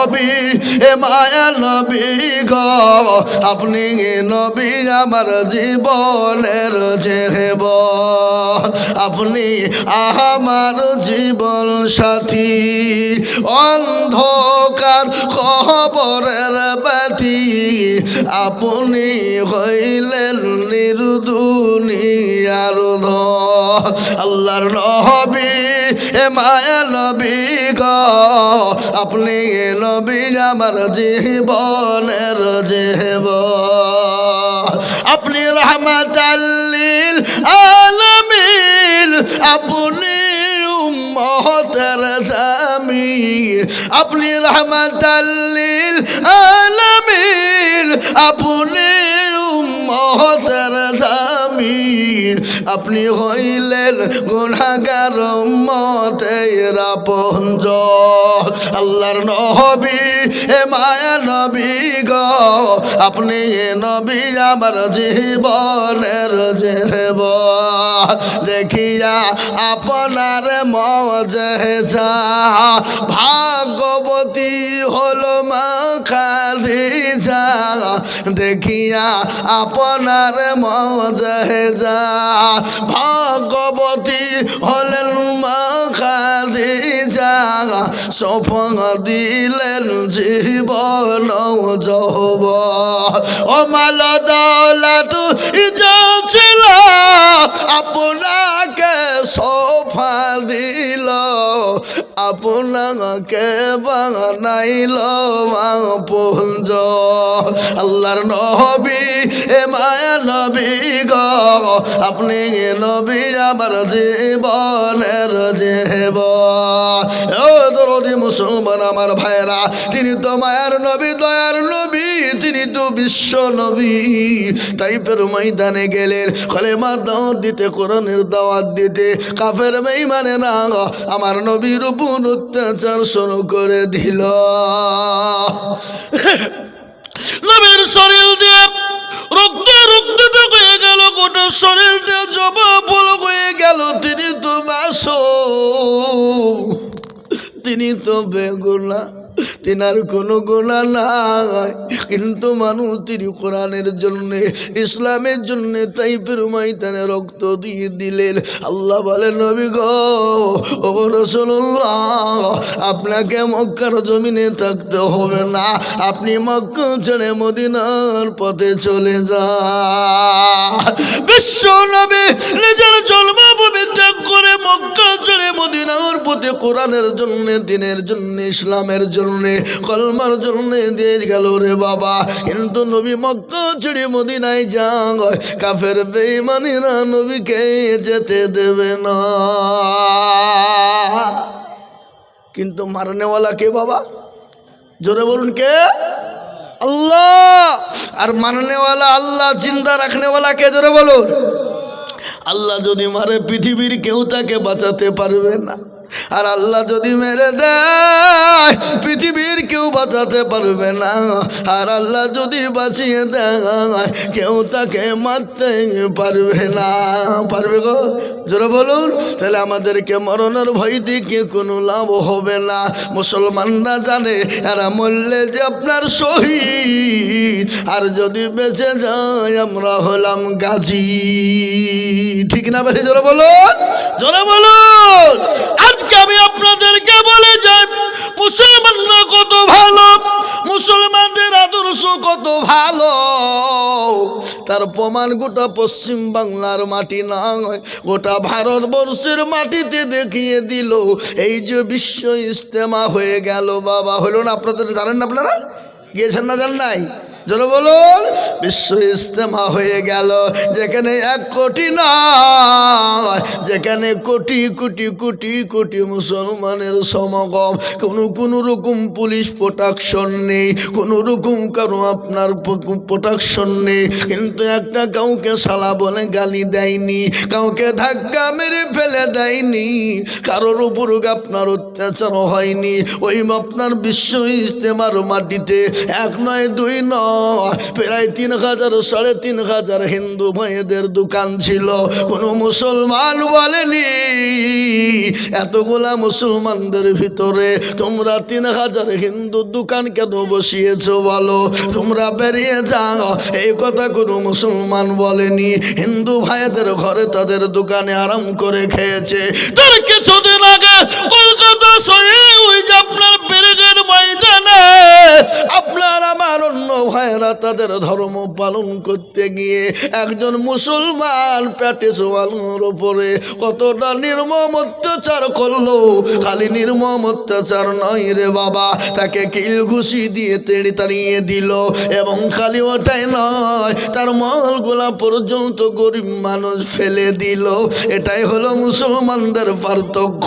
নবী এ মায়া নবী গো আপনি নবী আমার জীবনের জেহেব আপনি আমার জীবন সাথী অন্ধকার কবরের বাতি আপনি হইলেন নির্দুনিয়ার আল্লাহর নবী এ মায়া নবী গো আপনি নবী আমার জীবনের জেহেব আপনি রহমাতাল লিল আলামিন আপনি উম্মতের জামিল আপনি রহমাতাল লিল আলামিন আপনি উম্মতের জামিল আপনি হইলেন গুনাহগার উম্মতের আপনজন আল্লাহর নবী এ মায়া নবী গো আপনি নবী আমার জীবনের জেহেব দেখিয়া আপনার মজেজা ভাগবতী হলো মা খাদিজা দেখিয়া আপনার মজেজা ভাগবতী হলেন মা খাদিজা সফল দিলেন জীবন যৌব ও মাল দৌলত ছিল আপনাকে সোফা দিল আপনাকে বানাইল পুঞ্জ আল্লাহর নবী এ মায়া নবী গো আপনি নবী আমার জীবনের জেহেব ও দরদি মুসলমান আমার ভাইরা তিনি তো মায়ার নবী দয়ার নবী তিনি তো বিশ্ব নবী তাইফের ময়দানে গেলেন কলেমার দাওয়াত দিতে কোরআনের দাওয়াত দিতে কাফের বেঈমানেরা আমার নবীর উপর অত্যাচার শুরু করে দিল নবীর শরীর দিয়ে রক্ত রক্ত হয়ে গেল গোটা শরীর দিয়ে জবাফল হয়ে গেল তিনি তো মাসুম তিনি তো বেগুনা তিনার কোনো গুনাহ নাই কিন্তু মানুষ তিনি কোরআনের জন্য ইসলামের জন্য তাইফের ময়দানে রক্ত দিয়ে দিলেন আল্লাহ বলেন নবী গো ও রাসূলুল্লাহ আপনাকে মক্কার জমিনে থাকতে হবে না আপনি মক্কা ছেড়ে মদিনার পথে চলে যান বিশ্ব নবী নিজের জন্মভূমি ত্যাগ করে মক্কা ছেড়ে মদিনার পথে কোরআনের জন্য দ্বীনের জন্য ইসলামের জন্য কলমার জন্য দিয়ে গেল রে বাবা কিন্তু নবী মক্কা ছেড়ে মদিনায় যান কাফের বেঈমানেরা নবীকে যেতে দেবে না কিন্তু মারনেওয়ালা কে বাবা জোরে বলুন কে আল্লাহ আর মারনেওয়ালা আল্লাহ জিন্দা রাখনেওয়ালা কে জোরে বলুন আল্লাহ যদি মারে পৃথিবীর কেউ তাকে বাঁচাতে পারবে না আর আল্লাহ যদি মেরে দেয় পৃথিবীর কেউ বাঁচাতে পারবে না আর আল্লাহ যদি বাঁচিয়ে দেয় কেউ তাকে মারতে পারবে না পারবে গো জোরে বলুন তাহলে আমাদেরকে মরণের ভয় দিকে কোনো লাভ হবে না মুসলমানরা জানে এরা মরলে যে আপনার শহীদ আর যদি বেঁচে যায় আমরা হলাম গাজী ঠিক না বেশি জোরে বলুন জোরে বলুন আজকে আমি আপনাদেরকে বলে যাই মুসলমানরা কত ভালো মুসলমানদের আদর্শ কত ভালো তার প্রমাণ গোটা পশ্চিম বাংলার মাটি নয় গোটা ভারতবর্ষের মাটিতে দেখিয়ে দিল এই যে বিশ্ব ইজতেমা হয়ে গেল বাবা হলো না আপনাদের জানেন না আপনারা গিয়েছেন না জান নাই জোরে বলুন বিশ্ব ইজতেমা হয়ে গেল যেখানে 1 কোটি নয় যেখানে কোটি কোটি কোটি কোটি মুসলমানের সমাগম কোনো রকম পুলিশ প্রোটেকশন নেই কোনো রকম কারো আপনার প্রোটেকশন নেই কিন্তু একটা কাউকে শালা বলে গালি দেয়নি কাউকে ধাক্কা মেরে ফেলে দেয়নি কারোর উপর আপনার অত্যাচার হয়নি ওই আপনার বিশ্ব ইজতেমার মাটিতে এক নয় দুই নয়, প্রায় 3000 3500 হিন্দু ভাইদের দোকান ছিল। কোনো মুসলমান বলেনি এতগুলা মুসলমানদের ভিতরে তোমরা 3000 হিন্দু দোকান কেন বসিয়েছো বলো, তোমরা বেরিয়ে যাও, এই কথা কোনো মুসলমান বলেনি। হিন্দু ভাইদের ঘরে তাদের দোকানে আরাম করে খেয়েছে। তার কিছুদিন আগে কলকাতা শহরে ওই যে আপনার ব্রিগেড ময়দানে আপনার আমার অন্য ভাইরা তাদের ধর্ম পালন করতে গিয়ে একজন মুসলমান পেটে সোয়ালের উপরে কতটা নির্মম অত্যাচার করলো। খালি নির্মম অত্যাচার নয় রে বাবা, তাকে কিল ঘুষি দিয়ে তেড়ে তাড়িয়ে দিল। এবং খালি ওটাই নয়, তার মহলগুলা পর্যন্ত গরিব মানুষ ফেলে দিল। এটাই হলো মুসলমানদের পার্থক্য।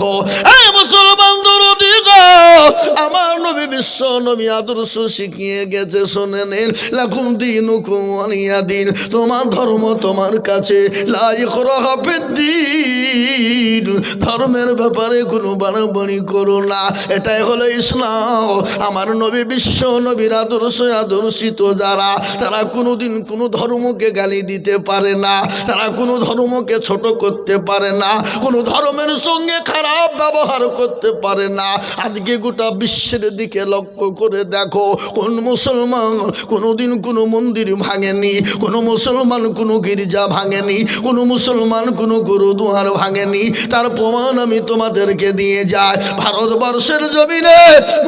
এই মুসলমানদের অধিকার আমার নবী বিশ্ব নবী আদর্শ শিখিয়ে গেছে, শোনে নেন। লাকুম দীনুকুম ওয়ালিয়া দিন, তোমার ধর্ম তোমার কাছে। লা ইকরাহা ফিদ্দীন, ধর্মের ব্যাপারে কোনো বাড়াবাড়ি করো না, এটাই হলো ইসলাম। আমার নবী বিশ্ব নবীর আদর্শে আদর্শিত যারা, তারা কোনোদিন কোনো ধর্মকে গালি দিতে পারে না, তারা কোনো ধর্মকে ছোট করতে পারে না, কোনো ধর্মের সঙ্গে খারাপ ব্যবহার করতে পারে না। আজকে গোটা বিশ্বের দিকে লক্ষ্য করে দেখো, কোন মুসলমান কোনোদিন কোনো মন্দির ভাঙেনি, কোনো মুসলমান কোনো গির্জা ভাঙেনি, কোনো মুসলমান কোনো গুরুদুয়ার ভাঙেনি। তার প্রমাণ আমি তোমাদেরকে দিয়ে যাই। ভারতবর্ষের জমিনে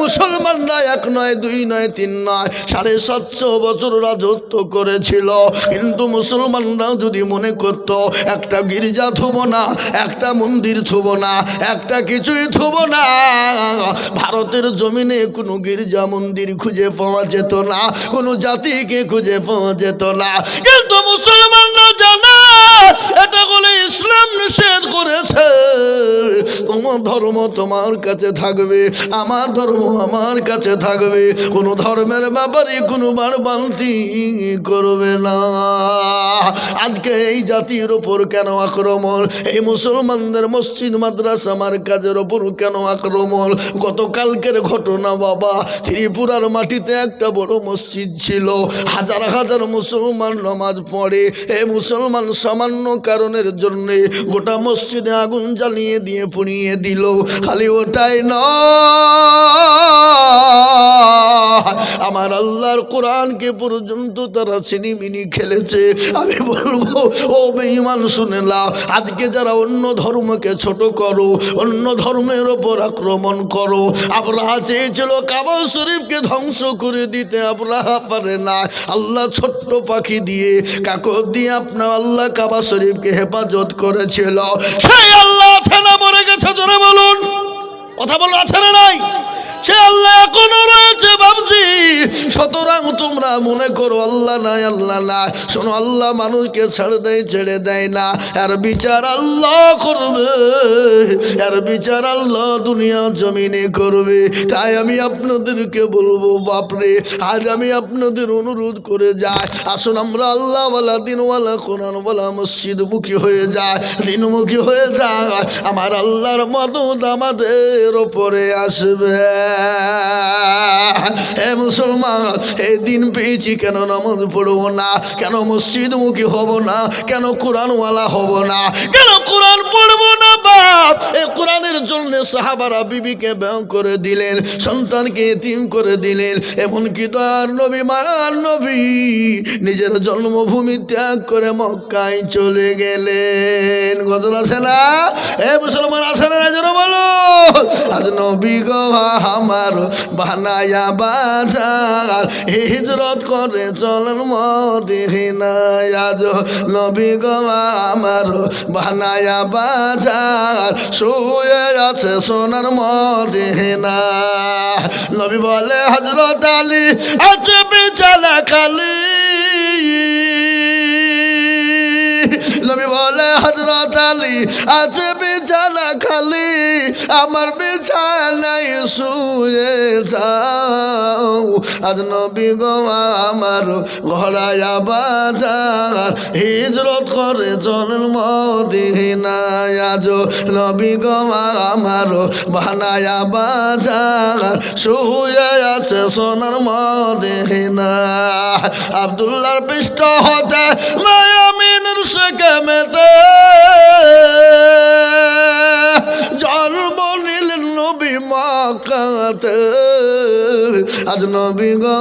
মুসলমানরা 1 নয় 2 নয় 3 নয় 750 বছর রাজত্ব করেছিল। কিন্তু মুসলমানরা যদি মনে করত একটা গির্জা থুব না, একটা মন্দির থুব না, একটা কিছুই থুব না, ভারতের জমিনে কোনো গির্জা মন্দির খুঁজে পাওয়া যেত না, কোনো জাতিকে খুঁজে পাওয়া যেত না। কিন্তু মুসলমানরা জানে এটা বলে ইসলাম নিষেধ করেছে, তোমার ধর্ম তোমার কাছে থাকবে, আমার ধর্ম আমার কাছে থাকবে। কোনো ধর্মের ব্যাপারে কোনো বাড়বান্তি করবে না। আজকে এই জাতির ওপর কেন আক্রমণ? এই মুসলমানদের মসজিদ মাদ্রাসা মারকাজের ওপর কেন আক্রমণ? গতকালকের ঘটনা বাবা, ত্রিপুরার মাটিতে একটা বড় মসজিদ ছিল, হাজার হাজার মুসলমান নামাজ পড়ে। এই মুসলমান সামান্য কারণের জন্য গোটা মসজিদে আগুন জ্বালিয়ে দিয়ে পুড়িয়ে দিল। খালি ওটাই নয়, আমার আল্লাহর কোরআনকে পর্যন্ত তারা ছিনিমিনি খেলেছে। আমি বলবো ও বেঈমান শুনে নাও, আজকে যারা অন্য ধর্মকে ছোট করো, অন্য ধর্মের ওপর আক্রমণ করো। আবরাহা চেয়েছিল কাবা শরীফকে ধ্বংস করে দিতে, আবরাহা পারে না। আল্লাহ ছোট্ট পাখি দিয়ে, কাকর দিয়ে আপনার আল্লাহ কাবা শরীফকে হেফাজত করেছিল। সেই আল্লাহ আছে না মরে গেছে? জোরে বলুন, কথা বলো, আছে না নাই? সে আল্লাহ এখনো রয়েছে ভাবছি। সুতরাং তোমরা মনে করো আল্লাহ নাই, আল্লাহ না। শোনো, আল্লাহ মানুষকে ছেড়ে দেয়, ছেড়ে দেয় না। এর বিচার আল্লাহ করবে, এর বিচার আল্লাহ দুনিয়া জমিনে করবে। তাই আমি আপনাদেরকে বলবো বাপরে, আজ আমি আপনাদের অনুরোধ করে যাই, আসুন আমরা আল্লাহওয়ালা দিনওয়ালা কোরআনওয়ালা মসজিদমুখী হয়ে যায়, দিনমুখী হয়ে যায়। আমার আল্লাহর মদদ আমাদের ওপরে আসবে। হে মুসলমান, এই দিন পেয়েছি, কেন নামাজ পড়বো না? কেন মসজিদমুখী হব না? কেন কোরআনওয়ালা হব না? কেন কোরআন পড়বো না? বাপ, এই কোরআনের জন্য সাহাবারা বিবিকে ব্যয় করে দিলেন, সন্তানকে এতিম করে দিলেন। এমনকি তার নবী, মায়ার নবী, নিজের জন্মভূমি ত্যাগ করে মক্কায় চলে গেলেন। গজল আছে না? এ মুসলমান আছে না? যেন বলো, আজ নবী গো আমার বানায়া বাজার, হিজরত করে চলেন মদিনায়। আজ নবী গো আমার বানায়া বাজার, শুয়ে আছে সোনার মদিনা। নবী বলে হযরত আলী আছে বিছানা খালি, নবী বলে হযরত আলী আছে বিছানা খালি, আমার বিছানায় শুয়ে যাও। আজ নবী গো আমার ঘোড়ায়া বাজার, হিজরত করে চলেন মদিনায়। আজ নবী গো আমার বানায়া বাজার, শুয়ে আছে সোনার মদিনা। আব্দুল্লাহর পৃষ্ঠ হতে মায়ামিনের সেকেমেতে জন্ম নিলেন নবী মক্কাতে। আজ নবী গো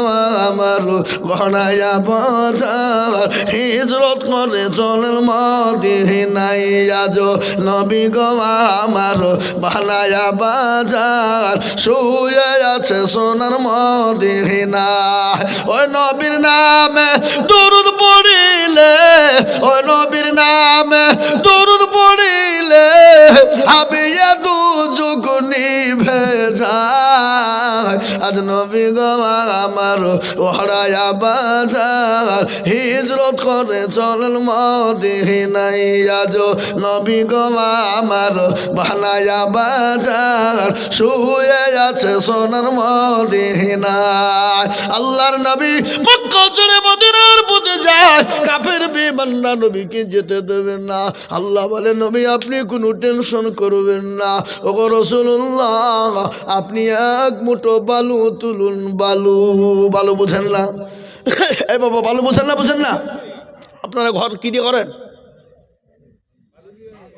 আমার ঘোড়ায়া বাজার, হিজরত করে চলেন মদিনায়। আজ নবী গো আমার বানায়া বাজার, শুয়ে আছে সোনার মদিনা। ওই নবীর নামে দরুদ পড়িলে, ওই নবীর নামে দরুদ পড়িলে হাবিয়া দু যুগ নিভে যায়। আজ নবী গো আমার ওহরায়া বাজার, হিজরত করে চলেন মদিনায়। আজ নবী গো আমার বানায়া বাজার, শুয়ে আছে সোনার মদিনায়। আল্লাহর নবী মক্কা ছেড়ে মদিনার পথে যায়, কাফের বেঈমানরা নবীকে যেতে দেবেন না। আল্লাহ বলে নবী আপনি কোনো টেনশন করবেন না। ওগো রাসূলুল্লাহ আপনি এক মুঠো বালু তুলুন। বালু, বালু বুঝেন না? এই বাবা বালু বুঝেন না? বুঝেন না? আপনারা ঘর কি দিয়ে করেন?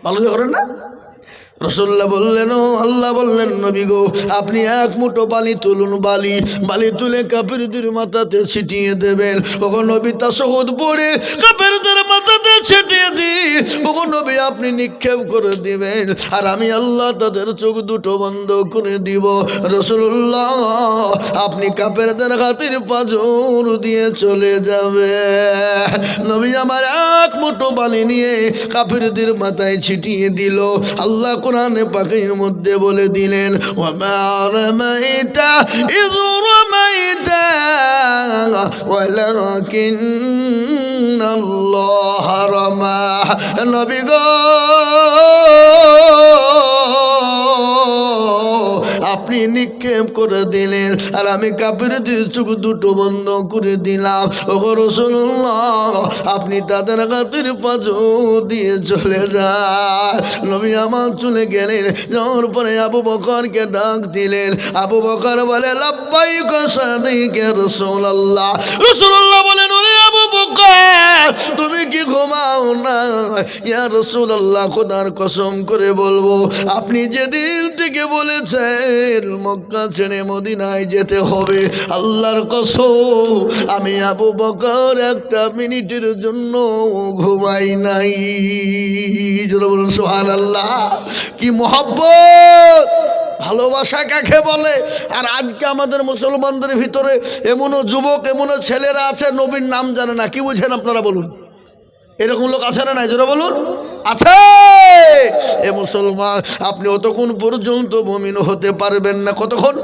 বালু দিয়ে করেন না? রাসূলুল্লাহ বললেন, ও আল্লাহ বললেন নবী গো আপনি এক মুঠো বালি তুলুন। বালি, বালি তুলে কাফেরদের মাথাতে ছিটিয়ে দেবেন। ওগো নবী তাশাহুদ পড়ে কাফেরদের মাথাতে ছিটিয়ে দিন। ওগো নবী আপনি নিক্ষেপ করে দিবেন, আর আমি আল্লাহ তাদের চোখ দুটো বন্ধ করে দিব। রাসূলুল্লাহ আপনি কাফেরদের হাতের পাঁজর দিয়ে চলে যাবে। নবী আমার এক মুঠো বালি নিয়ে কাফেরদের মাথায় ছিটিয়ে দিল। আল্লাহ কোরআনে পাকের মধ্যে বলে দিলেন, ওয়া রামাইতা ইয রামাইতা ওয়ালাকিন্নাল্লাহা রামা। নবী গো আপনি নিক্ষেপ করে দিলেন, আর আমি কাফেরদের চোখ দুটো বন্ধ করে দিলাম। ওগো রাসূলুল্লাহ আপনি তাদের হাতের পাঁজর দিয়ে চলে যান। নবী আমার চলে গেলেন। যাওয়ার পরে আবু বকরকে ডাক দিলেন। আবু বকর বলে লাব্বাইক সাদিকা রাসূলুল্লাহ। রাসূলুল্লাহ বলেন ওরে আবু বকর তুমি কি ঘুমাও না? ইয়া রাসূলুল্লাহ খোদার কসম করে বলবো আপনি যেদিন থেকে বলেছেন মক্কা ছেড়ে মদিনায় যেতে হবে, আল্লাহর কসম আমি আবু বকর একটা মিনিটের জন্য ঘুমাই নাই। জোরে বলুন সুবহানাল্লাহ। কি মহব্বত, ভালোবাসা কাকে বলে! আর আজকে আমাদের মুসলমানদের ভিতরে এমনও যুবক, এমনও ছেলেরা আছে নবীর নাম জানে না। কি বুঝেন আপনারা বলুন? এরকম লোক আছে না নাই? জোরে বলুন আছে। এ মুসলমান আপনি অতক্ষণ পর্যন্ত মুমিন হতে পারবেন না। কতক্ষণ?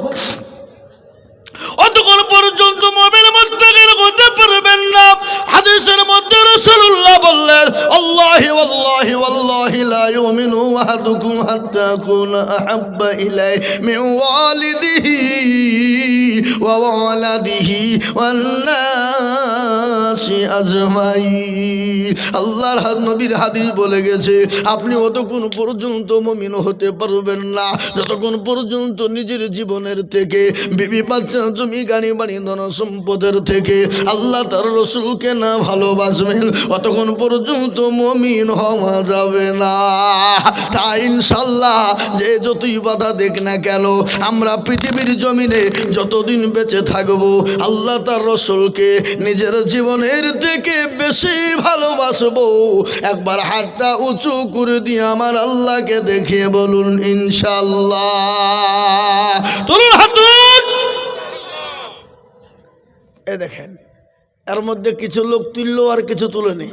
অতক্ষণ পর্যন্ত মুমিন মুত্তাকিন হতে পারবেন না। হাদিসের মধ্যে রাসূলুল্লাহ বললেন, আল্লাহি ওয়াল্লাহি ওয়াল্লাহি লা ইউমিনু আহাদুকুম হাত্তা আকুনা আহাব্বা ইলাইহি মিন ওয়ালিদিহি ওয়া ওয়ালাদিহি ওয়ান নাসি আজমাইন। আল্লাহর নবীর হাদিস বলে গেছে আপনি অতক্ষণ পর্যন্ত মুমিন হতে পারবেন না যতক্ষণ পর্যন্ত নিজের জীবনের থেকে, বিবি বাচ্চা, জমি, গাড়ি, বাড়ি, ধন সম্পদের থেকে আল্লাহ তার রাসূলকে না ভালোবাসবেন অতক্ষণ পর্যন্ত মুমিন হওয়া যাবে না। তাই ইনশাআল্লাহ যে যতই বাধা দেখ না কেন আমরা পৃথিবীর জমিনে যতদিন বেঁচে থাকবো আল্লাহ তার রাসূলকে নিজের জীবনের থেকে বেশি ভালোবাসবো। একবার হাতটা উঁচু করে দিয়ে আমার আল্লাহকে দেখিয়ে বলুন ইনশাআল্লাহ। তুলুন হাত। এ দেখেন এর মধ্যে কিছু লোক তুললো আর কিছু তুলেনি।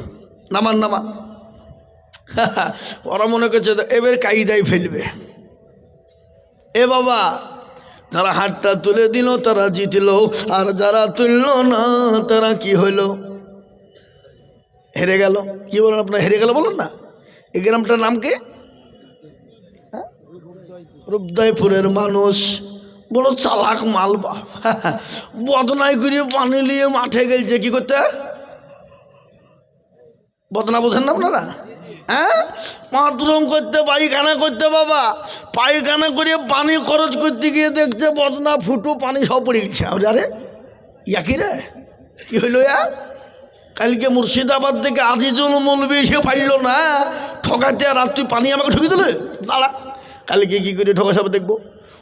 নামান নামান। ওরা মনে করছে এবার কায়দায় ফেলবে। এ বাবা যারা হাতটা তুলে দিল তারা জিতল, আর যারা তুলল না তারা কি হইল? হেরে গেল। কি বলেন আপনার? হেরে গেল বলুন না। এই গ্রামটার নাম কি? রূপদাইপুরের মানুষ বড় চালাক মালবা, বদনাই করে পানি নিয়ে মাঠে গেছে কি করতে, বদনা বোঝেন না আপনারা? হ্যাঁ, বাথরুম করতে, পায়খানা করতে, বাবা পায়খানা করে পানি খরচ করতে গিয়ে দেখছে বদনা ফুটো পানি সব পড়ে গেছে। আরে ইয়াকি রে, কি হইল? কালকে মুর্শিদাবাদ থেকে আজিজুল মৌলবি এসে পাইল না ঠকাতে, আর তুই পানি আমাকে ঠকি দিলে দাঁড়া, কালকে কি করে ঠকা সব দেখবো।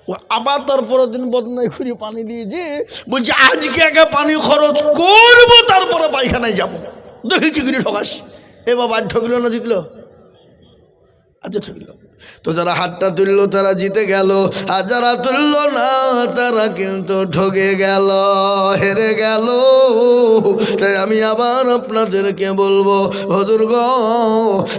ও আবার তারপরের দিন বদনাই করে পানি দিয়েছে, বলছে আজকে আগে পানি খরচ করবো তারপরে পায়খানায় যাবো, দেখি কি করে ঠকাস। এ বাবা ঠকলো না জিতল? আচ্ছা ঠকলো তো, যারা হাতটা তুললো তারা জিতে গেল, আর যারা তুললো না তারা কিন্তু ঠকে গেল, হেরে গেল। তাই আমি আবার আপনাদেরকে বলবো, হুজুর গো,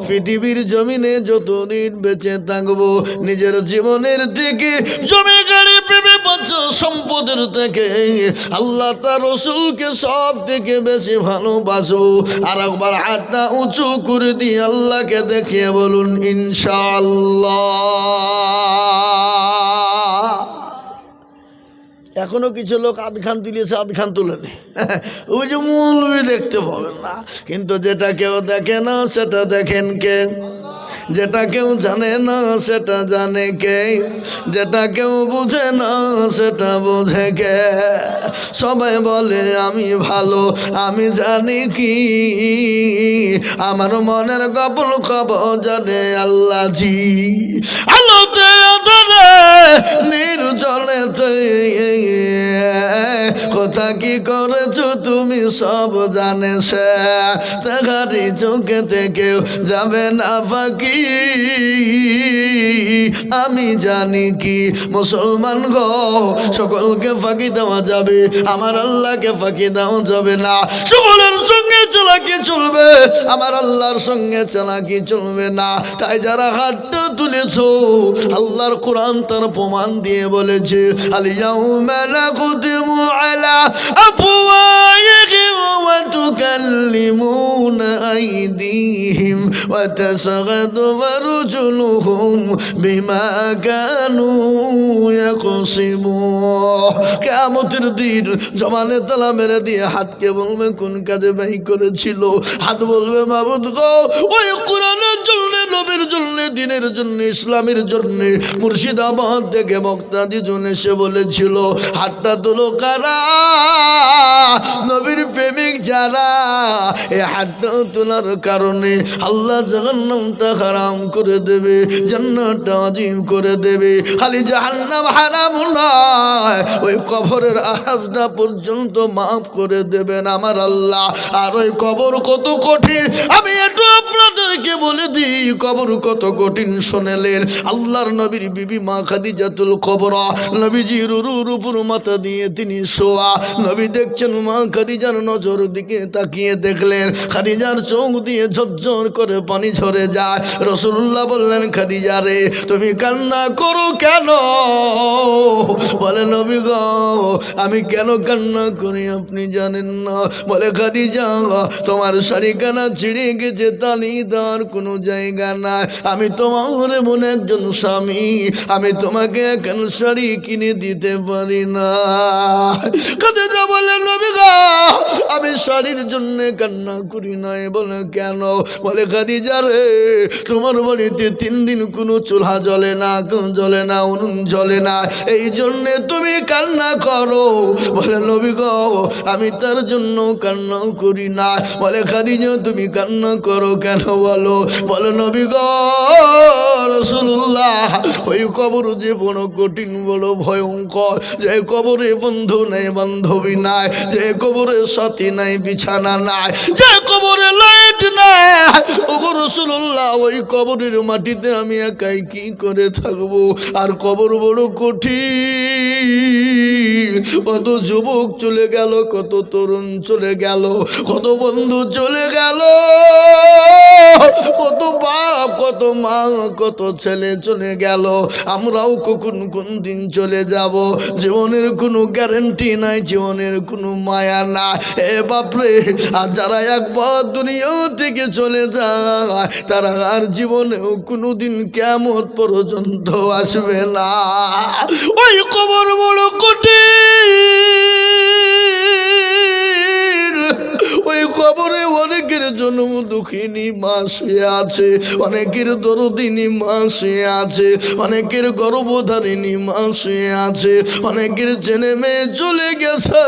পৃথিবীর জমিনে যতদিন বেঁচে থাকবো নিজের জীবনের থেকে, জমি গাড়ি প্রেমে পাচ্ছ সম্পদের থেকে আল্লাহ তার রসুলকে সব থেকে বেশি ভালোবাসবো। আর একবার হাতটা উঁচু করে দিয়ে আল্লাহকে দেখিয়ে বলুন ইনশাআল্লাহ। এখনো কিছু লোক আধখান তুলেছে, আধখান তুলেনি, ওই যে মৌলবি দেখতে পাবেন না, কিন্তু যেটা কেউ দেখে না সেটা দেখেন কে, যেটা কেউ জানে না সেটা জানে কে, যেটা কেউ বুঝে না সেটা বুঝে কে। সবাই বলে আমি ভালো, আমি জানি কি, আমার মনের গোপন খবর জানে আল্লাহ জি। আলোতে আধারে নির্জনেতে কথা কি করেছো তুমি সব জানে সে, দেখারি চোখে থেকেও যাবে না ফাঁকি, আমি জানি কি মুসলমান গো, সকলকে ফাঁকি দেওয়া যাবে, আমার আল্লাহকে ফাঁকি দেওয়া যাবে না। সকলের সঙ্গে চালাকি চলবে, আমার আল্লাহর সঙ্গে চালাকি চলবে না। তাই যারা হাতটা তুলেছো, আল্লাহর কোরআন তার প্রমাণ দিয়ে বলেছে, আল-ইয়াউমা নাখতিমু আলা আফওয়াহিহিম ওয়া তুকাল্লিমুনা আইদিহিম ওয়া তাশহাদু আরজুলুহুম বিমা কানু ইয়াকসিবুন। কিয়ামতের দিন জমানে তালা মেরে দিয়ে হাতকে বলবে কোন কাজে ব্যয় করেছিল, হাত বলবে মাবুদ গো, ওই কোরআনের জন্য, নবীর জন্য, দ্বীনের জন্য, ইসলামের জন্য মুর্শিদাবাদ থেকে বক্তা দুজন এসে বলেছিল, হাতটা তোলো কারা, নবীর প্রেমিক যারা। এই হাতটা তোলার কারণে আল্লাহ জাহান্নামটা হারাম করে দেবে, জান্নাতটা ওয়াজিব করে দেবে। খালি জাহান্নাম হারাম নয়, ওই কবরের আযাবটা পর্যন্ত মাফ করে দেবেন আমার আল্লাহ। আর ওই কবর কত কঠিন আমি একটু আপনাদেরকে বলে দিই, কবর কত কঠিন শুনেলেন। আল্লাহর নবীর বিবি মা খাদিজাতুল কুবরা, নবীজির রুরুর উপর মাথা দিয়ে তিনি শোয়া, নবী দেখছেন, মা খাদিজার নজর দিকে তাকিয়ে দেখলেন খাদিজার চোখ দিয়ে ঝরঝর করে পানি ঝরে যায়। রাসূলুল্লাহ বললেন, খাদিজা রে তুমি কান্না করো কেন? বলে নবী গো, আমি কেন কান্না করি আপনি জানেন না। বলে খাদিজা, তোমার শাড়িখানা ছিঁড়ে গেছে, তালি দেওয়ার কোনো জায়গা নাই, আমি তোমার মনে একজন স্বামী, আমি তোমাকে কেন শাড়ি কিনে দিতে পারি না। খাদিজা বলে নবী গো, আমি শাড়ির জন্য কান্না করি নাই। বলে কেন? বলে খাদিজা রে, তোমার বাড়িতে 3 দিন কোনো চুলা জ্বলে না, জ্বলে না, উনুন জ্বলে না, এই জন্যে তুমি কান্না করো। বলে নবী গো, আমি তার জন্য কান্না করি না। বলে খাদিজা তুমি কান্না করো কেন বলো? বলে নবী গো, রাসূলুল্লাহ, ওই কবর যে বড় কঠিন, বড় ভয়ঙ্কর, যে কবরে বন্ধু নাই, বান্ধবী নাই, যে কবরে সাথী নাই, বিছানা নাই, যে কবরে লাইট নাই। ওগো রাসূলুল্লাহ, ওই কবরের মাটিতে আমি একাই কি করে থাকবো? আর কবর বড় কঠিন, কত যুবক চলে গেল, কত তরুণ চলে গেল, কত বন্ধু চলে গেল, কত বাপ, কত মা, কত ছেলে চলে গেল। আমরাও কোন দিন চলে যাব, জীবনের কোনো গ্যারান্টি নাই, জীবনের কোনো মায়া নাই। এ বাপরে, আর যারা একবার দুনিয়া থেকে চলে যায় তারা আর জীবনেও কোনোদিন কিয়ামত পর্যন্ত আসবে না। ওই কবর বড় কঠিন, ওই কবরে অনেকের জন্ম দুঃখিনী মা শুয়ে আছে, অনেকের দরদিনী মা শুয়ে আছে, অনেকের গর্ভধারিণী মা শুয়ে আছে, অনেকের ছেলে মেয়ে চলে গেছে।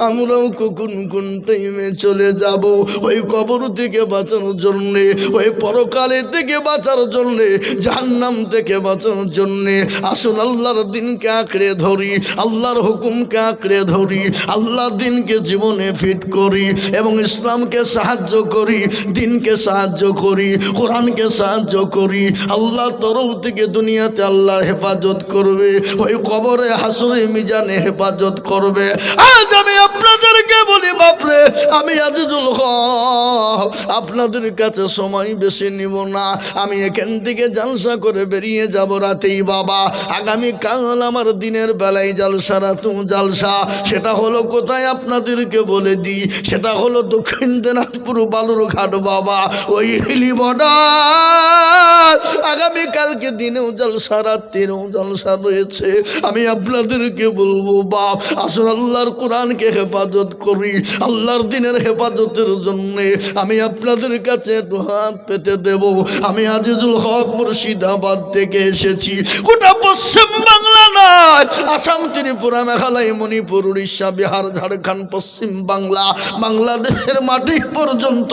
আমরাও কখন কোন টাইমে চলে যাব। ওই কবর থেকে বাঁচানোর জন্যে, ওই পরকালে থেকে বাঁচার জন্যে, জাহান্নাম থেকে বাঁচানোর জন্যে আসুন আল্লাহর দিনকে আঁকড়ে ধরি, আল্লাহর হুকুমকে আঁকড়ে ধরি, আল্লাহর দিনকে জীবনে ফিট করি এবং ইসলামকে সাহায্য করি, দিনকে সাহায্য করি, কোরআনকে সাহায্য করি। আল্লাহর তরফ থেকে দুনিয়াতে আল্লাহর হেফাজত করবে, ওই কবরে হাসরে মিজানে হেফাজত করবে। আজ আমি আপনাদেরকে বলি বাপরে, আমি আজিজুল হক আপনাদের কাছে সময় বেশি নিব না। আমি এখান থেকে জালসা করে বেরিয়ে যাব রাতেই বাবা। আগামী কাল আমার দিনের বেলায় জালসা, রাতুম জালসা। সেটা হলো কোথায় আপনাদেরকে বলে দিই, সেটা হলো দক্ষিণ দিনাজপুর বালুরঘাট বাবা, ওই হিলি বর্ডার। আগামীকালকে দিনেও জলসা, রাত্রিরেও জলসা রয়েছে। আমি আপনাদেরকে বলবো বাপ, আসুন আল্লাহর কোরআনকে হেফাজত করি, আল্লাহর দিনের হেফাজতের জন্যে আমি আপনাদের কাছে একটু হাত পেতে দেব। আমি আজিজুল হক মুর্শিদাবাদ থেকে এসেছি। গোটা পশ্চিম বাংলা নয়, আসাম, ত্রিপুরা, মেঘালয়, মণিপুর, উড়িষ্যা, বিহার, ঝাড়খণ্ড, পশ্চিম বাংলা, বাংলাদেশের মাটি পর্যন্ত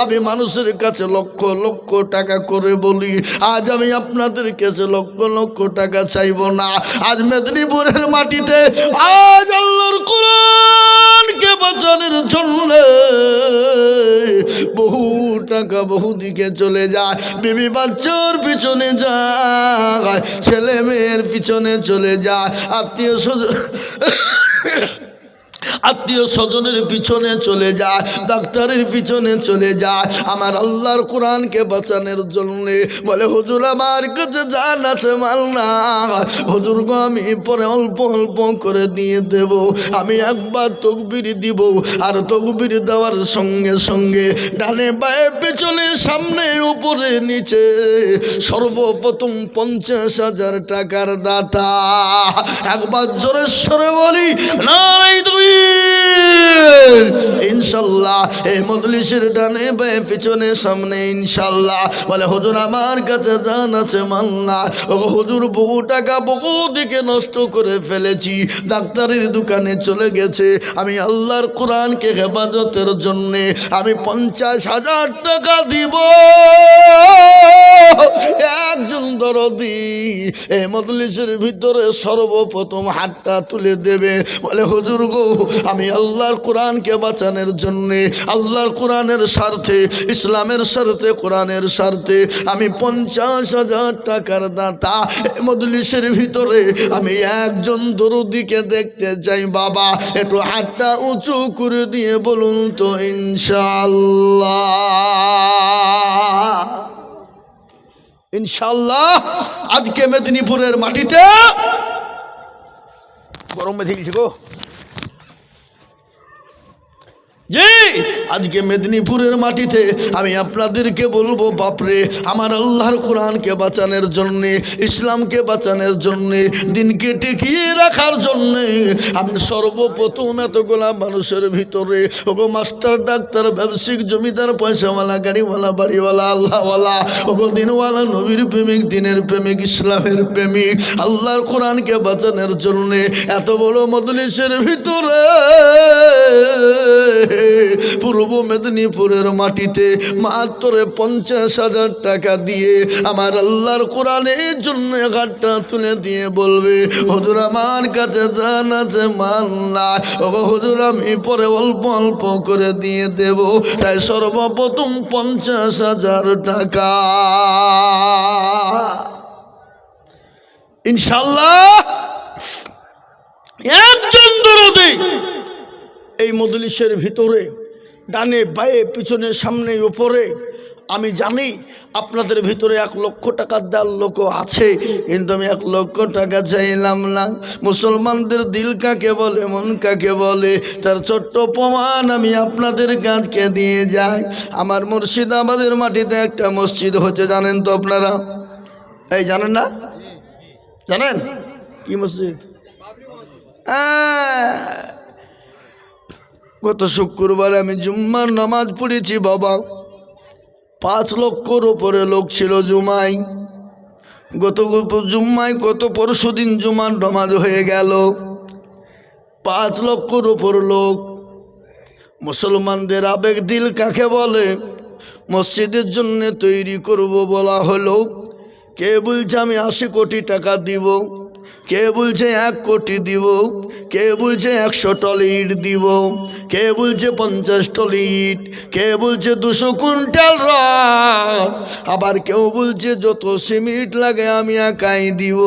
আমি মানুষের কাছে লক্ষ লক্ষ টাকা করে বলি। আজ আমি আপনাদের কাছে লক্ষ লক্ষ টাকা চাইব না। আজ মেদিনীপুরের মাটিতে আজ আল্লাহর কোরআনকে বাঁচানোর জন্য বহু টাকা বহু দিকে চলে যায়। বিবি বাচ্চার পিছনে যায়, ছেলে মেয়ের পিছনে চলে যায়, আত্মীয় স্বজনের পিছনে চলে যায়, ডাক্তারের পিছনে চলে যায় আমার আল্লাহর কোরআনকে বাঁচানোর জন্য। বলে হুজুর আমার কাছে জান আছে, মাল না হুজুর গো, আমি পরে অল্প অল্প করে দিয়ে দেব। আমি একবার তকবির দিব, আর তকবির দেওয়ার সঙ্গে সঙ্গে ডানে বায়ে পেছনে সামনে উপরে নিচে সর্বপ্রথম 50,000 টাকার দাতা। একবার জোরে সরে বলি নারাই তুই। ইনশাল্লাহ এই মজলিসের ডানে বায়ে পিছনে সামনে ইনশাল্লাহ। বলে হুজুর আমার কাছে জান আছে, মাল না। ও হুজুর বহু টাকা বহু দিকে নষ্ট করে ফেলেছি, ডাক্তারের দোকানে চলে গেছে। আমি আল্লাহর কোরআনকে হেফাজতের জন্যে আমি 50,000 টাকা দিব। একজন দরদি এই মজলিসের ভিতরে সর্বপ্রথম হাতটা তুলে দেবে। বলে হুজুর গো, আমি আল্লাহর কোরআনকে বাঁচানোর জন্যে, আল্লাহর কোরআনের স্বার্থে, ইসলামের স্বার্থে, কোরআনের স্বার্থে আমি 50,000 টাকার দাতা। এই মজলিসের ভিতরে আমি একজন দরদিকে দেখতে চাই বাবা। একটু হাতটা উঁচু করে দিয়ে বলুন তো ইনশাআল্লাহ। ইনশাআল্লাহ আজকে মেদিনীপুরের মাটিতে গরমে দিয়েছি গো জি, আজকে মেদিনীপুরের মাটিতে আমি আপনাদেরকে বলবো বাপরে, আমার আল্লাহর কোরআনকে বাঁচানোর জন্যে, ইসলামকে বাঁচানোর জন্যে, দিনকে টিকিয়ে রাখার জন্যে আমি সর্বপ্রথম এতগুলা মানুষের ভিতরে ওগো মাস্টার, ডাক্তার, ব্যবসায়িক, জমিদার, পয়সাওয়ালা, গাড়িওয়ালা, বাড়িওয়ালা, আল্লাহওয়ালা, ওগো দিনওয়ালা, নবীর প্রেমিক, দিনের প্রেমিক, ইসলামের প্রেমিক, আল্লাহর কোরআনকে বাঁচানোর জন্যে এত বড় মজলিসের ভিতরে পূর্ব মেদিনীপুরের মাটিতে মাত্র 50,000 টাকা দিয়ে আমার আল্লাহর কোরআনের জন্য হাতটা তুলে দিয়ে বলবে হুজুর আমার কাছে জান আছে, মাল না। ও হুজুর আমি পরে অল্প অল্প করে দিয়ে দেব। তাই সর্বপ্রথম 50,000 টাকা ইনশাল্লাহ একজন দরদি এই মজলিসের ভিতরে ডানে বায়ে পিছনে সামনে উপরে আমি জানি আপনাদের ভিতরে 1 লক্ষ টাকা দেওয়ার লোক আছে, কিন্তু আমি 1 লক্ষ টাকা চাইলাম না। মুসলমানদের দিল কাকে বলে, মন কাকে বলে, তার ছোট্ট প্রমাণ আমি আপনাদের কাছকে দিয়ে যাই। আমার মুর্শিদাবাদের মাটিতে একটা মসজিদ হচ্ছে, জানেন তো আপনারা? এই জানেন না? জানেন কি মসজিদ? গত শুক্রবার আমি জুম্মার নামাজ পড়েছি বাবা, 5 লক্ষর উপরে লোক ছিল জুমায়। গত জুম্মায় গত পরশু দিন জুমার নামাজ হয়ে গেল, 5 লক্ষর উপর লোক। মুসলমানদের আবেগ দিল কাকে বলে? মসজিদের জন্য তৈরি করব বলা হলো, কে বলছে আমি 80 কোটি টাকা দিব, কে বলছে 1 কোটি দিব, কে বলছে 100 টলি ইট দিব, কে বলছে 50 টলি ইট, কে বলছে 200 কুইন্টাল রড, আবার কেউ বলছে যত সিমেন্ট লাগে আমি একাই দিব।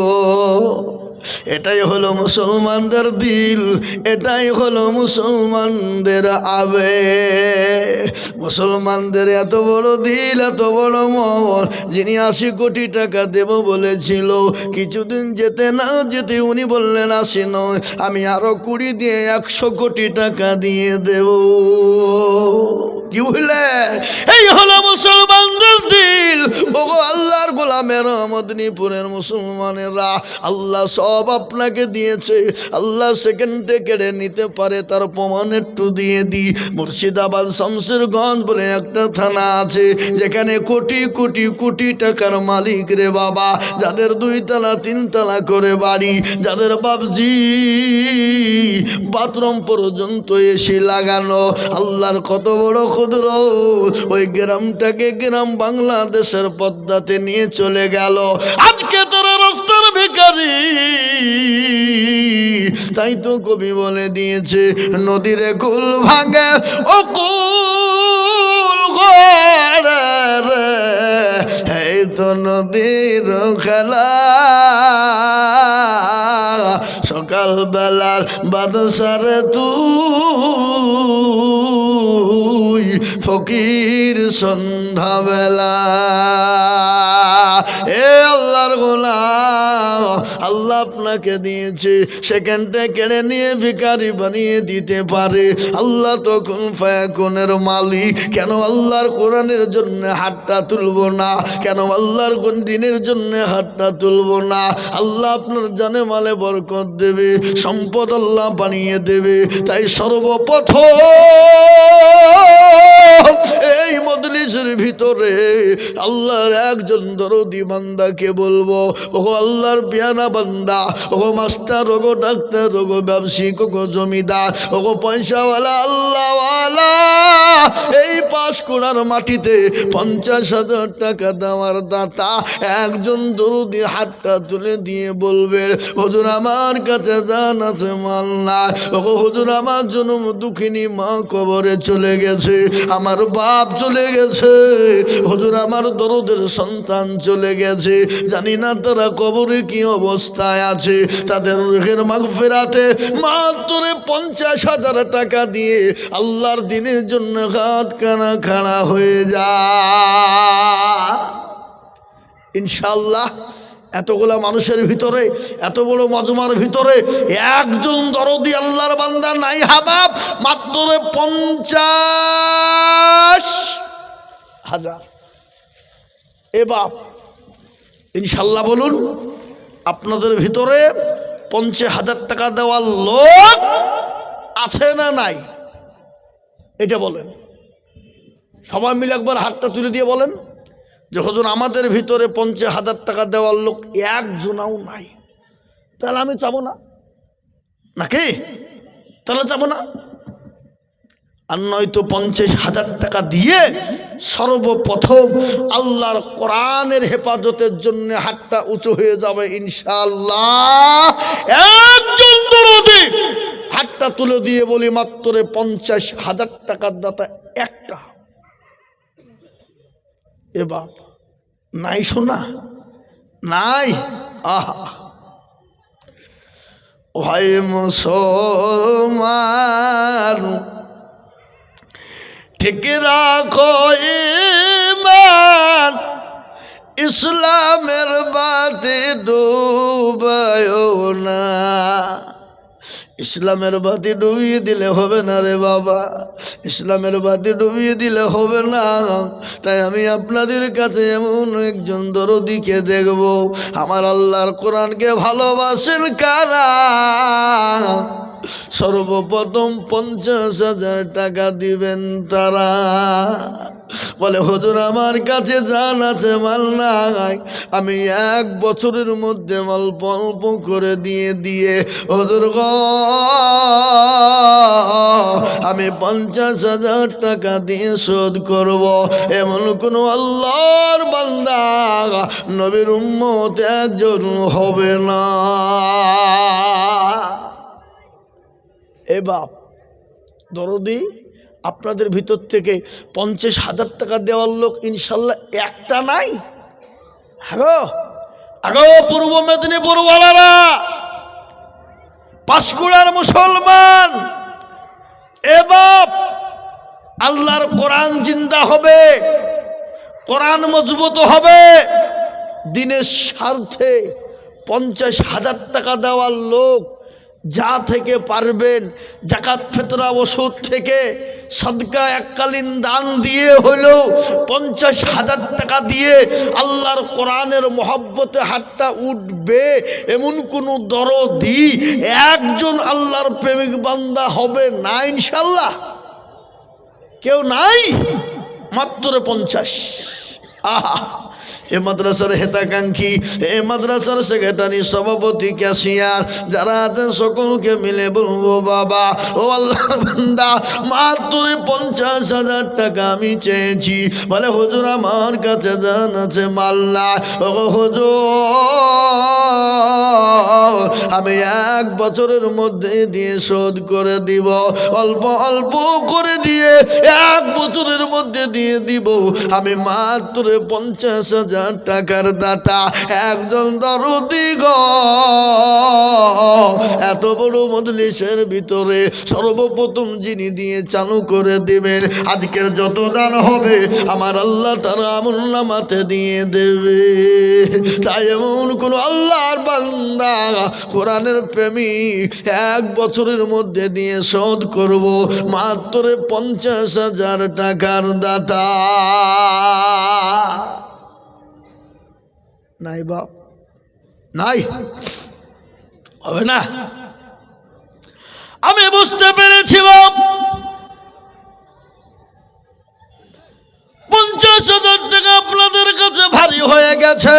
এটাই হলো মুসলমানদের দিল, এটাই হলো মুসলমানদের আবেগ। মুসলমানদের এত বড় দিল, এত বড় মন, যিনি 80 কোটি টাকা দেব বলেছিল, কিছুদিন যেতে না যেতে উনি বললেন 80 নয়, আমি আরো 20 দিয়ে 100 কোটি টাকা দিয়ে দেব। কি বুঝলে? এই হলো মুসলমানদের দিল। ওগো আল্লাহর গোলামের মদিনীপুরের মুসলমানেরা, আল্লাহ সব আপনাকে দিয়েছে, আল্লাহ সেকেন্ডে কেড়ে নিতে পারে, তার প্রমাণ একটু দিয়ে দিই। মুর্শিদাবাদ শামসেরগঞ্জ বলে একটা থানা আছে, যেখানে কোটি কোটি কোটি টাকার মালিক রে বাবা, যাদের 2 তলা 3 তলা করে বাড়ি, যাদের বাবজি বাথরুম পর্যন্ত এসে লাগানো। আল্লাহর কত বড় ক্ষুদ্র, ওই গ্রামটাকে গ্রাম বাংলাদেশের পদ্মাতে নিয়ে চলে গেল। আজকে তোরা রাস্তার ভিখারি, তাই তো কবি বলে দিয়েছে, নদীর কুল ভাঙে ও কুল গড়ে রে, এই তো নদীর খেলা, সকাল বেলার বাদশারে তুই ফকির সন্ধ্যাবেলা। এ আল্লাহর গোলাম, আল্লাহ আপনাকে দিয়েছে, সেখানটা কেড়ে নিয়ে ভিখারি বানিয়ে দিতে পারে। আল্লাহ তখন ফায়াকুনের মালিক। কেন আল্লাহর কোরআনের জন্য হাতটা তুলবো না? কেন আল্লাহর কোন দিনের জন্য হাতটা তুলবো না? আল্লাহ আপনার জানে মালে বরকত দেবে, সম্পদ আল্লাহ বানিয়ে দেবে। তাই সর্বপ্রথম এই মজলিসের ভিতরে আল্লাহর একজন দরদি বান্দাকে বলবো, ও আল্লাহর পিয়ানা বান্দা, ও মাস্টার, ও ডাক্তার, ও ব্যবসায়িক, ও জমিদার, ও পয়সাওয়ালা আল্লাহওয়ালা, এই পাঁশকুড়ার মাটিতে 50,000 টাকা দেওয়ার দাতা একজন দরদি হাতটা তুলে দিয়ে বলবে, হুজুর আমার কাছে জান আছে মাল না, ও হুজুর আমার জন্ম দুঃখিনী মা কবরে চলে গেছে, আমার বাপ চলে গেছে, হুজুর আমার দরদের সন্তান চলে গেছে, জানি না তারা কবরে কি অবস্থায় আছে, তাদের রুহের মাগফিরাতে মাত্র 50,000 টাকা দিয়ে আল্লাহর দিনের জন্য হাত কানা খাড়া হয়ে যায়। ইনশাআল্লাহ এতগুলা মানুষের ভিতরে, এত বড় মজমার ভিতরে একজন দরদি আল্লাহর বান্দা নাই হাবাব, মাত্র 50,000। এ বাপ, ইনশাল্লাহ বলুন, আপনাদের ভিতরে 50,000 টাকা দেওয়ার লোক আছে না নাই? এটা বলেন, সবাই মিলে একবার হাতটা তুলে দিয়ে বলেন যে হুজুর আমাদের ভিতরে 50,000 টাকা দেওয়ার লোক একজনাও নাই। তাহলে আমি চাবো না নাকি? তাহলে চাবো না? আর নয়তো 50,000 টাকা দিয়ে সর্বপ্রথম আল্লাহর কোরআনের হেফাজতের জন্য হাতটা উঁচু হয়ে যাবে ইনশাআল্লাহ। একজন দরদি হাতটা তুলে দিয়ে বলি, মাত্র 50,000 টাকার দাতা একটা। এ বাপ, নাই শোনা নাই? আহা ভাই মুসলমান, ঠিক রাখো মুসলমান ইসলামের বাতি ডুবায় না। ইসলামের বাতি ডুবিয়ে দিলে হবে না রে বাবা, ইসলামের বাতি ডুবিয়ে দিলে হবে না। তাই আমি আপনাদের কাছে এমন একজন দরদিকে দেখব, আমার আল্লাহর কোরআনকে ভালোবাসেন কারা, সর্বপ্রথম 50,000 টাকা দিবেন তারা। বলে হুজুর আমার কাছে জান আছে মাল নাই, আমি 1 বছরের মধ্যে অল্প অল্প করে দিয়ে হুজুর গো আমি 50,000 টাকা দিয়ে শোধ করব। এমন কোন আল্লাহর বান্দা নবীর উম্মত একজন হবে না। এ বাপ দরদি, আপনাদের ভিতর থেকে 50,000 টাকা দেওয়ার লোক ইনশাল্লাহ একটা নাই? হ্যাঁ আগো পূর্ব মেদিনীপুর ওয়ালারা, পাঁশকুড়ার মুসলমান, এ বাপ আল্লাহর কোরআন জিন্দা হবে, কোরআন মজবুত হবে, দিনের স্বার্থে 50,000 টাকা দেওয়ার লোক যা থেকে পারবেন, জাকাত ফিতরা ওষুধ থেকে সদকা এককালীন দান দিয়ে হলেও 50,000 টাকা দিয়ে আল্লাহর কোরআনের মহব্বতে হাতটা উঠবে, এমন কোনো দরদি একজন আল্লাহর প্রেমিক বান্দা হবে না ইনশাল্লাহ? কেউ নাই? মাত্র 50। আহা, এ মাদ্রাসার হেতাকাঙ্ক্ষী, এ মাদ্রাসার সেক্রেটারি, সভাপতি, ক্যাশিয়ার যারা আছেন সকলকে মিলে বলবো বাবা ও আল্লাহর বান্দা মাত্র 50,000 টাকা আমি চেয়েছি। বলে হুজুর আমার কাছে জান আছে মাল্লা, ও হুজুর আমি 1 বছরের মধ্যে দিয়ে শোধ করে দিব, অল্প অল্প করে দিয়ে 1 বছরের মধ্যে দিয়ে দিব। আমি মাত্র 50,000 টাকার দাতা একজন দরদি গো। এত বড় মজলিসের ভিতরে সর্বপ্রথম যিনি দিয়ে চালু করে দিবেন, আজকের যত দান হবে আমার আল্লাহ তার আমলনামাতে দিয়ে দেবে। তাই এমন কোন আল্লাহর বান্দা কোরআনের প্রেমিক 1 বছরের মধ্যে দিয়ে শোধ করব মাত্র 50,000 টাকার দাতা নাই বাপ? নাই, হবে না। আমি বুঝতে পেরেছি বাপ, 50,000 টাকা আপনাদের কাছে ভারী হয়ে গেছে।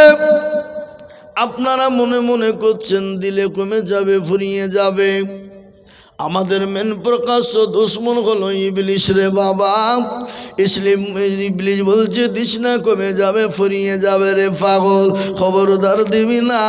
আপনারা মনে মনে করছেন দিলে কমে যাবে, ফুরিয়ে যাবে। আমাদের মেন প্রকাশ্য দুশ্মন হলো ইবলিশ রে বাবা। ইবলিশ বলছে দিস না, কমে যাবে, ফুরিয়ে যাবে রে পাগল, খবরদার দিবি না।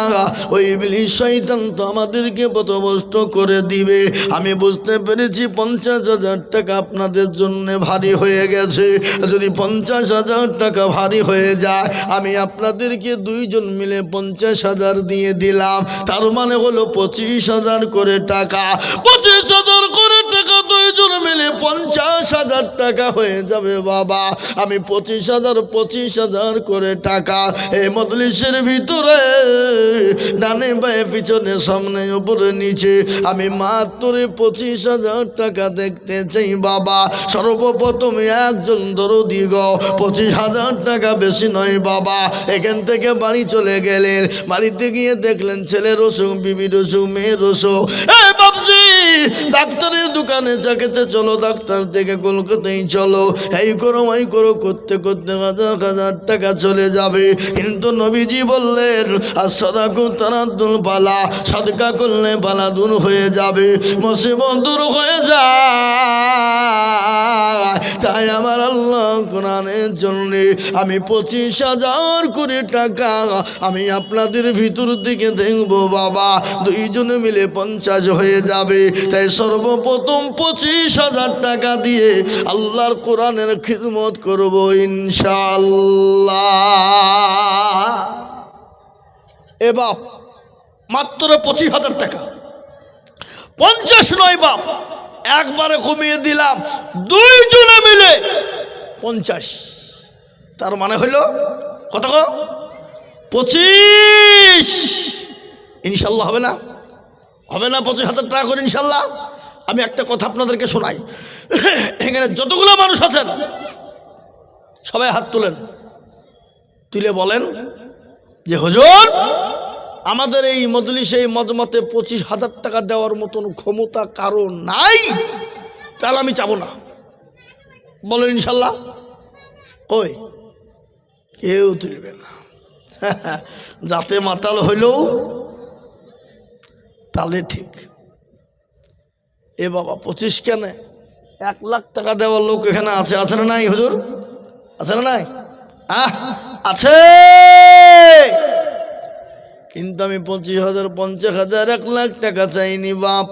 ওই ইবলিশ শয়তান তো আমাদেরকে পথভ্রষ্ট করে দিবে। আমি বুঝতে পেরেছি 50,000 টাকা আপনাদের জন্য ভারী হয়ে গেছে। যদি 50,000 টাকা ভারী হয়ে যায়, আমি আপনাদেরকে 2 জন মিলে 50,000 দিয়ে দিলাম। তার মানে হলো 25,000 করে টাকা। 25,000 করে টাকা 2 জন মিলে 50,000 টাকা হয়ে যাবে বাবা। আমি 25,000 করে টাকা এই মজলিসের ভিতরে ডানে বায়ে পিছনে সামনে উপরে নিচে আমি মাত্র 25,000 টাকা দেখতে চাই বাবা। সর্বপ্রথম একজন দরদি গো, 25,000 টাকা বেশি নয় বাবা। এখান থেকে বাড়ি চলে গেলেন, বাড়িতে গিয়ে দেখলেন ছেলের অসুখ, বিবির অসুখ, মেয়ের অসুখ। এই বাবজি ডাক্তারের দোকানে যাকেছে, চলো ডাক্তার থেকে কলকাতায় চলো, এই করো ওই করো করতে করতে 1,000 টাকা চলে যাবে। কিন্তু নবীজি বললেন আসসাদাকু তারাদ্দুল বালা, সাদকা করলে বালা দূর হয়ে যাবে, মুসিবত দূর হয়ে যায়। তাই আমার আল্লাহ কোরআনের জন্য আমি 25,000 করে টাকা আমি আপনাদের ভিতর থেকে দেখবো বাবা। 2 জনে মিলে 50 হয়ে যাবে। তাই সর্বপ্রথম 25,000 টাকা দিয়ে আল্লাহর কোরআনের খিদমত করব ইনশাআল্লাহ। এ বাপ মাত্র 25,000 টাকা, 50 নয় বাপ, একবারে কমিয়ে দিলাম, 2 জনে মিলে 50। তার মানে হইল কত গো? 25। ইনশাল্লাহ হবে না? হবে না 25,000 টাকা করে ইনশাল্লাহ? আমি একটা কথা আপনাদেরকে শোনাই। এখানে যতগুলো মানুষ আছেন সবাই হাত তুলেন, তুলে বলেন যে হুজুর আমাদের এই মজলিসে এই মজমতে 25,000 টাকা দেওয়ার মতন ক্ষমতা কারো নাই, তাহলে আমি চাবো না। বলেন ইনশাল্লাহ। ওই কেউ তুলবে না। যাতে মাতাল হইলেও তাহলে ঠিক। এ বাবা 25 কেন? 1 লাখ টাকা দেওয়ার লোক এখানে আছে, আছে না নাই হুজুর? আছে না নাই? আছে। কিন্তু আমি 25,000, 50,000, 1 লাখ টাকা চাইনি বাপ।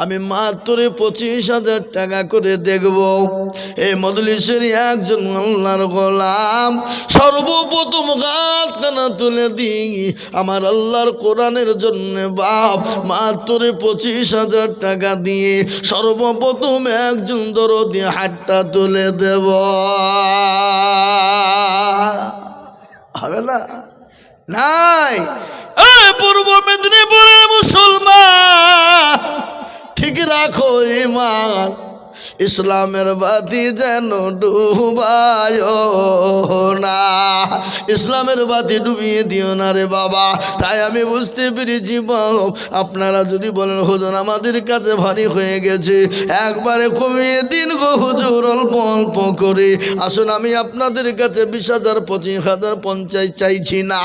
আমি মাত্র 25,000 টাকা করে দেখব। এই মজলিসের একজন আল্লাহর গোলাম সর্বপ্রথম হাত কানা তুলে দিই আমার আল্লাহর কোরআনের জন্য বাপ। মাত্র 25,000 টাকা দিয়ে সর্বপ্রথম একজন দরদি হাতটা তুলে দেব। হবে না? নাই। পূর্ব মেদিনীপুরের মুসলমান ঠিক রাখো ঈমান, ইসলামের বাতি যেন ডুবায় না, ইসলামের বাতি ডুবিয়ে দিও না রে বাবা। তাই আমি বুঝতে পেরেছি বাপ, আপনারা যদি বলেন হুজুর আমাদের কাছে ভারী হয়ে গেছে, একবারে কমিয়ে দিন গো হুজুর, অল্প অল্প করে। আসুন আমি আপনাদের কাছে 20,000, 25,000, 50 চাইছি না,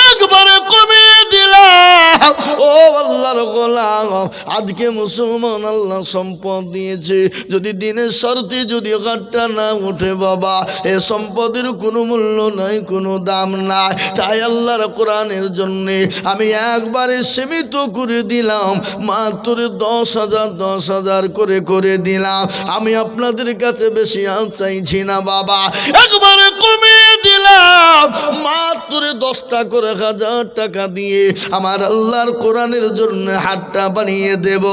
একবারে কমিয়ে দিলাম। ও আল্লাহর গোলাম, আজকে মুসলমান আল্লাহ সম্পদ দিয়েছে, যদি দিনের শর্তে যদি ঘাটটা না উঠে বাবা, এ সম্পদের কোনো মূল্য নাই, কোনো দাম নাই। তাই আল্লাহর কোরআনের জন্যে আমি একবারে সীমিত করে দিলাম, মাত্র 10,000, 10,000 করে দিলাম। আমি আপনাদের কাছে বেশি আর চাইছি না বাবা, একবারে কমিয়ে দিলাম। মাত্র 10টা করে 1,000 টাকা দিয়ে আমার আল্লাহর কোরআনের জন্য হাতটা বানিয়ে দেব।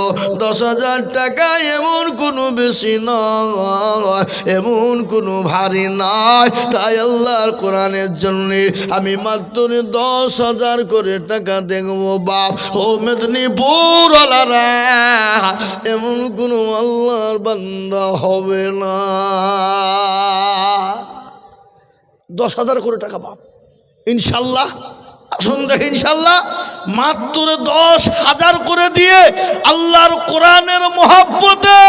10,000 টাকা এমন কোনো বেশি নয়, এমন কোনো ভারী নয়। তাই আল্লাহর কোরআনের জন্য আমি মাত্র 10,000 করে টাকা দেখব বাপ। ও মেদিনীপুর আলারা, এমন কোনো আল্লাহর বান্দা হবে না। 10,000 করে টাকা বাপ ইনশাল্লাহ। আসুন দেখে ইনশাল্লাহ মাত্র 10,000 করে দিয়ে আল্লাহর কোরআনের মহব্বতে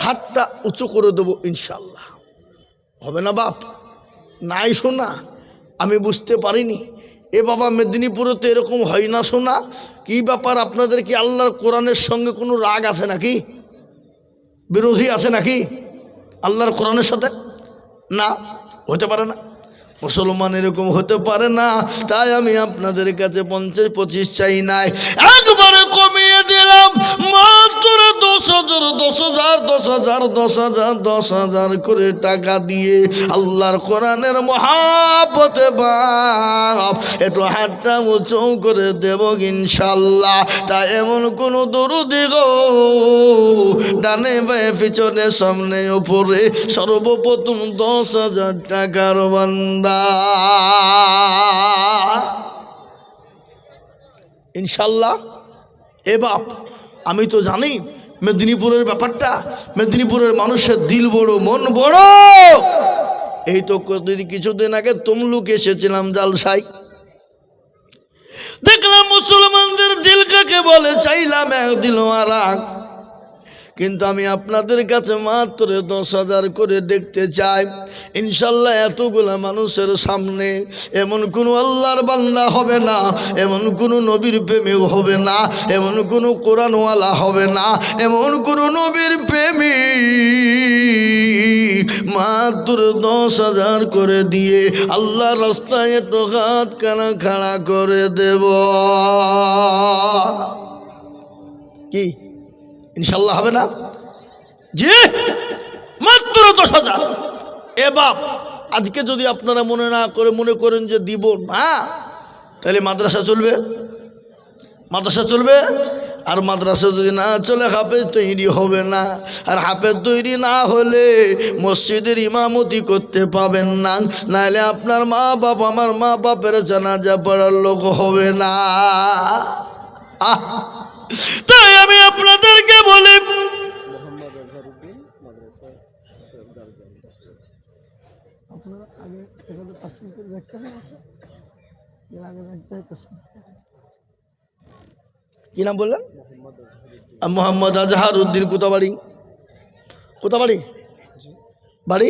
হাতটা উঁচু করে দেবো ইনশাল্লাহ। হবে না বাপ? নাই শোনা, আমি বুঝতে পারিনি। এ বাবা মেদিনীপুরে তো এরকম হয় না শোনা। কি ব্যাপার, আপনাদের কি আল্লাহর কোরআনের সঙ্গে কোনো রাগ আছে নাকি? বিরোধী আছে নাকি আল্লাহর কোরআনের সাথে? না, হতে পারে না। মুসলমান এরকম হতে পারে না। তাই আমি আপনাদের কাছে 50, 25 চাই নাই, একবারে কমিয়ে দিলাম মাত্র 10,000, 10,000, 10,000, 10,000, 10,000 করে টাকা দিয়ে আল্লাহর কোরআনের মহব্বতে বাপ একটু হাতটা উঁচু করে দেব ইনশাল্লাহ। তাই এমন কোন দরুদি গো ডানে বায়ে পিছনে সামনে উপরে সর্বপ্রথম 10,000 টাকার বান্দা ইনশাল্লাহ। এ বাপ আমি তো জানি মেদিনীপুরের ব্যাপারটা, মেদিনীপুরের মানুষের দিল বড়, মন বড়। এই তো কিছুদিন আগে তমলুক এসেছিলাম জালসায়, দেখলাম মুসলমানদের দিল কাকে বলে, চাইলাম এক দিল আর এক। কিন্তু আমি আপনাদের কাছে মাত্র 10,000 করে দেখতে চাই ইনশাল্লাহ। এতগুলা মানুষের সামনে এমন কোনো আল্লাহর বান্দা হবে না, এমন কোনো নবীর প্রেমিক হবে না, এমন কোনো কোরআনওয়ালা হবে না, এমন কোনো নবীর প্রেমিক মাত্র 10,000 করে দিয়ে আল্লাহর রাস্তায় একটু হাত কানা খাড়া করে দেব। কি ইনশাল্লাহ হবে না? জি, মাত্র 10,000। এ বাপ আজকে যদি আপনারা মনে করেন যে দিব না, তাহলে মাদ্রাসা চলবে? মাদ্রাসা চলবে? আর মাদ্রাসা যদি না চলে হাফেজ তৈরি হবে না, আর হাফেজ তৈরি না হলে মসজিদের ইমামতি করতে পাবেন না, নাহলে আপনার মা বাপ আমার মা বাপের জানাজা পড়ার লোক হবে না। তাই আমি আপনাদেরকে বলি, কি নাম বললেন? মোহাম্মদ আজহার উদ্দিন। কোথাবাড়ি? কোথাবাড়ি? বাড়ি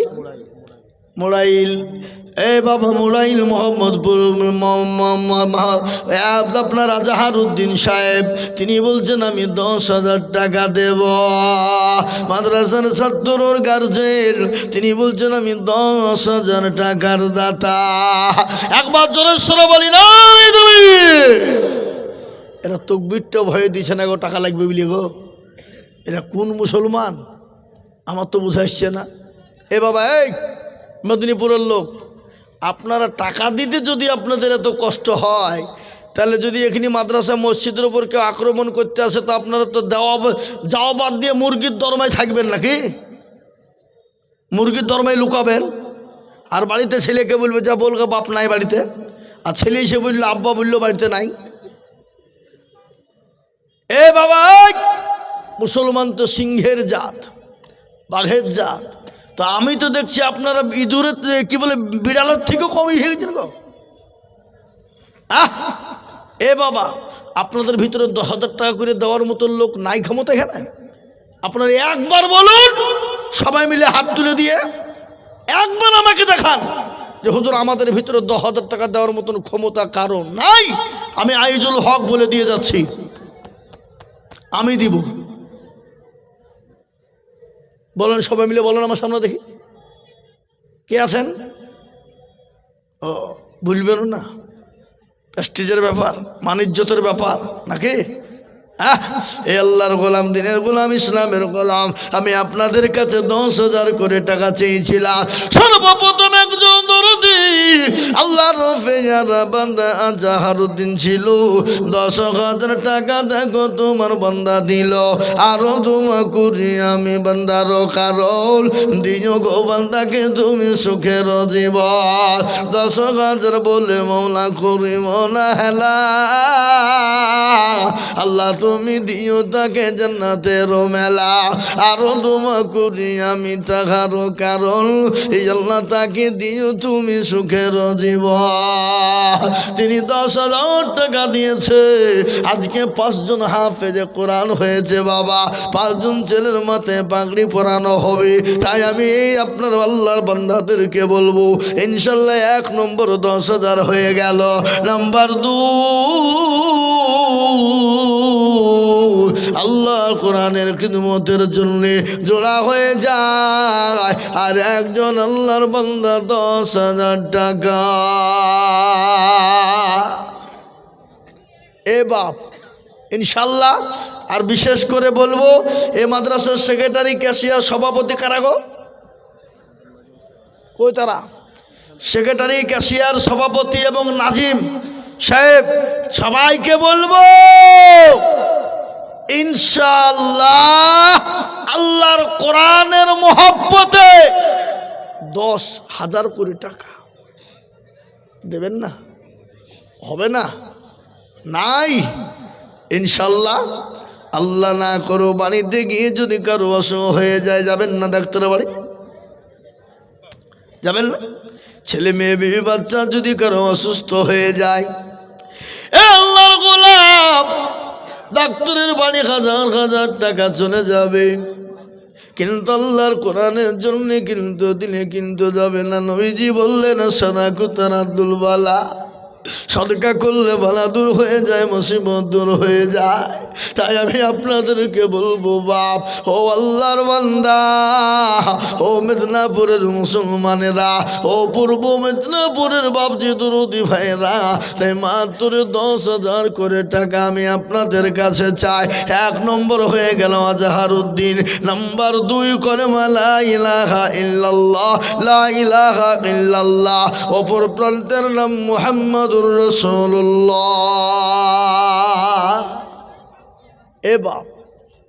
মোড়াইল। এ বাবা মোড়াইল মোহাম্মদপুর। আপনার আজহার উদ্দিন সাহেব তিনি বলছেন আমি 10,000 টাকা দেব। মাদ্রাসার ছাত্রর গার্জেন তিনি বলছেন আমি 10,000 টাকার দাতা। একবার জোরে সরে বলি না তুমি। এরা তকবীরটা ভয়ে দিচ্ছে না গো, টাকা লাগবে বলি গো। এরা কোন মুসলমান আমার তো বুঝাইছে না। এ বাবা, এই মেদিনীপুরের লোক, আপনারা টাকা দিতে যদি আপনাদের এত কষ্ট হয়, তাহলে যদি এখানে মাদ্রাসা মসজিদের উপর কেউ আক্রমণ করতে আসে, তো আপনারা তো যাওয়া বাদ দিয়ে মুরগির দরমায় থাকবেন নাকি? মুরগির দরমায় লুকাবেন, আর বাড়িতে ছেলেকে বলবে যা বলবে বাপ নাই বাড়িতে, আর ছেলে এসে বললো আব্বা বললো বাড়িতে নাই। এ বাবা, মুসলমান তো সিংহের জাত, বাঘের জাত। তো আমি তো দেখছি আপনারা ইঁদুরের কি বলে বিড়ালের থেকেও কমই হয়ে গেছেন গো। এ বাবা, আপনাদের ভিতরে 10,000 টাকা করে দেওয়ার মতো লোক নাই ক্ষমতা এখানে? আপনারা একবার বলুন, সবাই মিলে হাত তুলে দিয়ে একবার আমাকে দেখান যে হুজুর আমাদের ভিতরে 10,000 টাকা দেওয়ার মতন ক্ষমতা কারো নাই। আমি আইজুল হক বলে দিয়ে যাচ্ছি, আমি দিব। বলেন, সবাই মিলে বলেন আমার সামনে দেখি কে আছেন। ও ভুলবেন না, প্রেস্টিজের ব্যাপার, মানিজ্যতের ব্যাপার নাকি? এ আল্লাহর গোলাম, দিনের গোলাম, ইসলামের গোলাম, আমি আপনাদের কাছে 10,000 করে টাকা চেয়েছিলাম। সর্বপ্রথম একজন দরদি আল্লাহর রফেয়ারা বান্দা আজহারউদ্দিন ছিল। 10,000 টাকা দেখো তোমার বান্দা দিল। আরো দোয়া করি আমি বান্দার কারণ দিও গো বান্দাকে তুমি সুখের জীবন। 10,000 বলে মৌলা করি মৌলা হেলা, আল্লাহ তুমি দিও তাকে জান্নাতের মেলা। আরো দোয়া করি আমি তাহার কারণ এই আল্লাহ তাকে দিও তুমি সুখের জীবন। তিনি 10,000 টাকা দিয়েছে। আজকে 5 জন হাফেজে কোরআন হয়েছে বাবা, 5 জন ছেলের মাথায় পাগড়ি পরানো হবে। তাই আমি এই আপনার আল্লাহর বান্দাদেরকে বলবো ইনশাল্লাহ 1 নম্বর 10,000 হয়ে গেল। নাম্বার 2, আল্লাহর কোরআনের খিদমতের জন্য জোড়া হয়ে যায়। আর একজন আল্লাহর বান্দা 10,000 টাকা। এ বাপ ইনশাল্লাহ। আর বিশেষ করে বলবো এ মাদ্রাসার সেক্রেটারি, ক্যাশিয়ার, সভাপতি কারা গো? কই তারা? সেক্রেটারি, ক্যাশিয়ার, সভাপতি এবং নাজিম সাহেব সবাইকে বলবো ইনশাআল্লাহ আল্লাহর কোরআনের মহব্বতে 10,000 করে টাকা দেবেন না? হবে না? নাই ইনশাআল্লাহ। আল্লাহ না করো বাড়িতে গিয়ে যদি কারো অসুখ হয়ে যায়, যাবেন না ডাক্তারের বাড়ি? যাবেন না? ছেলে মেয়ে বিবি বাচ্চা যদি কারো অসুস্থ হয়ে যায়, এ আল্লাহর গোলাম, ডাক্তারের বাড়ি 1,000 টাকা চলে যাবে, কিন্তু আল্লাহর কোরআনের জন্য কিন্তু দিলে কিন্তু যাবে না। নবীজি বললেন সাদাকাতুন আব্দুল বালা, সদকা করলে বালা দূর হয়ে যায়, মুসিবত দূর হয়ে যায়। তাই আমি আপনাদেরকে বলবো বাপ, ও আল্লাহর বান্দা, ও মেদিনীপুরের মুসলমানেরা, ও পূর্ব মেদিনীপুরের বাপজি দরদি ভাইরা, তাই মাত্র 10,000 করে টাকা আমি আপনাদের কাছে চাই। 1 নম্বর হয়ে গেল আজহারউদ্দিন। নাম্বার 2 কলেমা লা ইলাহা ইল্লাল্লাহ, লা ইলাহা ইল্লাল্লাহ। অপর প্রান্তের নাম মুহাম্মদুর রাসূলুল্লাহ। এ বাপ,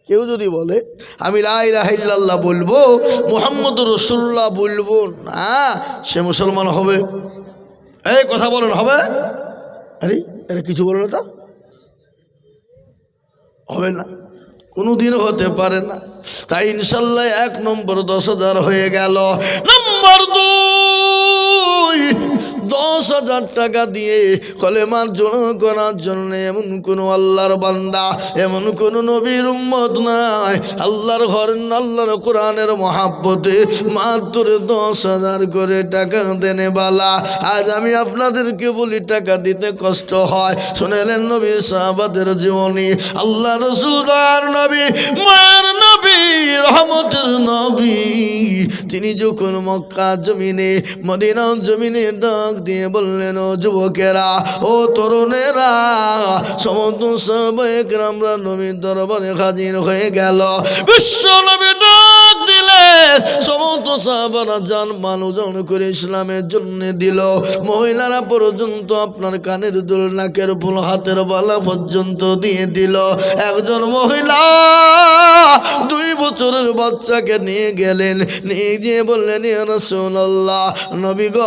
কেউ যদি বলে আমি লা ইলাহা ইল্লাল্লাহ বলবো, মুহাম্মদুর রাসূলুল্লাহ বলবো না, সে মুসলমান হবে? এই কথা বলেন, হবে? আরে এরা কিছু বলে না, তো হবে না, কোনোদিনও হতে পারে না। তাই ইনশাল্লাহ 1 নম্বর 10,000 হয়ে গেল। নম্বর 2, 10,000 টাকা দিয়ে কলেমার জন্য করার জন্য এমন কোনো আল্লাহর বান্দা, এমন কোনো নবীর উম্মত নাই আল্লাহর ঘরের আল্লাহর কোরআনের মহাব্বতে মাত্র 10,000 করে টাকা দেনে বালা। আজ আমি আপনাদেরকে বলি টাকা দিতে কষ্ট হয়, শুনেলেন নবী সাহাবাদের জীবনী, আল্লাহ রাসূল আর নবী, মায়ের নবী, রহমতের নবী, তিনি যখন মক্কা জমিনে মদিনা জমিনে ডাক দিয়ে বললেন, ও যুবকেরা, ও তরুণেরা, সমস্ত সাহাবায়ে কেরামরা নবীর দরবারে হাজির হয়ে গেল। বিশ্ব নবী ডাক দিলেন, সমস্ত সাহাবারা জান মাল উজাড় করে ইসলামের জন্য দিল। মহিলারা পর্যন্ত আপনার কানের দুল, নাকের ফুল, হাতের বালা পর্যন্ত দিয়ে দিল। একজন মহিলা 2 বছরের বাচ্চাকে নিয়ে গেলেন, নিয়ে গিয়ে বললেন, ইয়া রাসূলুল্লাহ, নবী গো,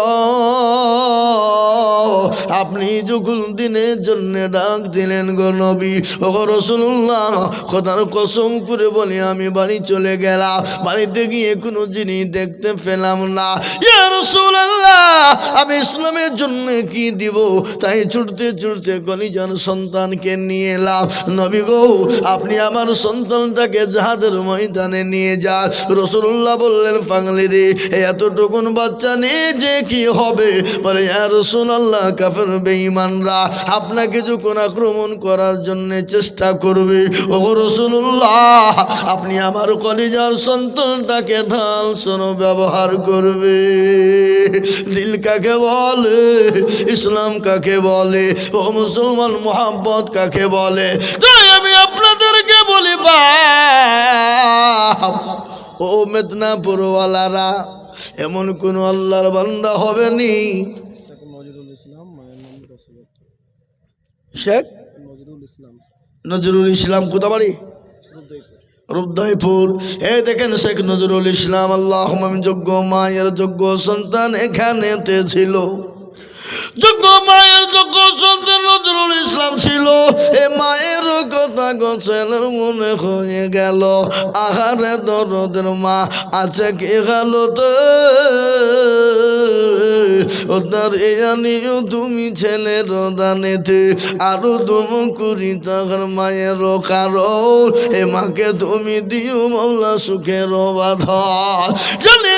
আপনি যখন দিনের জন্য ডাক দিলেন গো নবী, ও রাসূলুল্লাহ, খোদার কসম করে বলি আমি বাড়ি চলে গেলাম, বাড়িতে গিয়ে কোনো জিনিস দেখতে পেলাম না। ইয়া রাসূলুল্লাহ, আমি ইসলামের জন্য কি দিব? তাই ছুটতে ছুটতে কলিজার সন্তানকে নিয়ে এলাম। নবী গো, আপনি আমার সন্তানটাকে জিহাদের ময়দানে নিয়ে যান। রাসূলুল্লাহ বললেন, পাগলি রে, এতটুকুন বাচ্চা নিয়ে যে কি হবে? বলে, ইয়া রাসূলুল্লাহ, কাফের বেঈমানরা আপনাকে যখন আক্রমণ করার জন্য চেষ্টা করবে, ও রাসূলুল্লাহ, আপনি আমার কলিজার সন্তানটাকে ঢাল শোনো ব্যবহার করবে। দিল কাকে বলে? ইসলাম কাকে বলে? ও মুসলমান, মোহাব্বত কাকে বলে? তাই আমি আপনাদেরকে বলি, বাপ, ও মেদিনীপুরওয়ালারা, এমন কোন আল্লাহর বান্দা হবে নি। শেখ নজরুল ইসলাম কোথা বাড়ি? রুদ্দয়পুর। এই দেখেন শেখ নজরুল ইসলাম, আল্লাহ যোগ্য মায়ের যোগ্য সন্তান এখানেতে ছিল। যোগ্য মায়ের যোগ্য সন্তান নজরুল ইসলাম ছিল। এ মায়ের কথা গোছেলের মনে হয়ে গেল, আহারে দরদের মা আছে কি হালতে, ও তার এনিও তুমি ছেলের দানেতে আরো দুম করি তাহার মায়ের কারণ, এ মাকে তুমি দিও মৌলা সুখের বাধা। জানি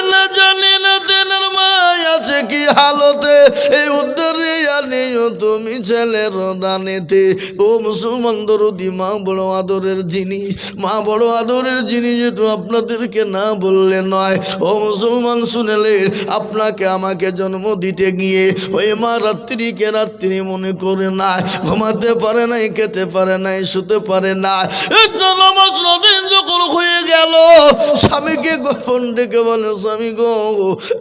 না তেনার মা আছে কি হালতে, এই উদ্ধারে আনিও তুমি ছেলের দানেতে। ও মুসলমান দরদি, মা বড় আদরের জিনিস, মা বড় আদরের জিনিস, একটু আপনাদেরকে না বললে নয়। ও মুসলমান শুনেলেন, আপনাকে আমাকে জন্ম দিতে গিয়ে ওই মা রাত্রিকে রাত্রি মনে করে না, ঘুমাতে পারে নাই, খেতে পারে নাই, শুতে পারে না। একটা নামাজ দিন যখন হয়ে গেল, স্বামীকে গোপন ডেকে বলে, স্বামী গো,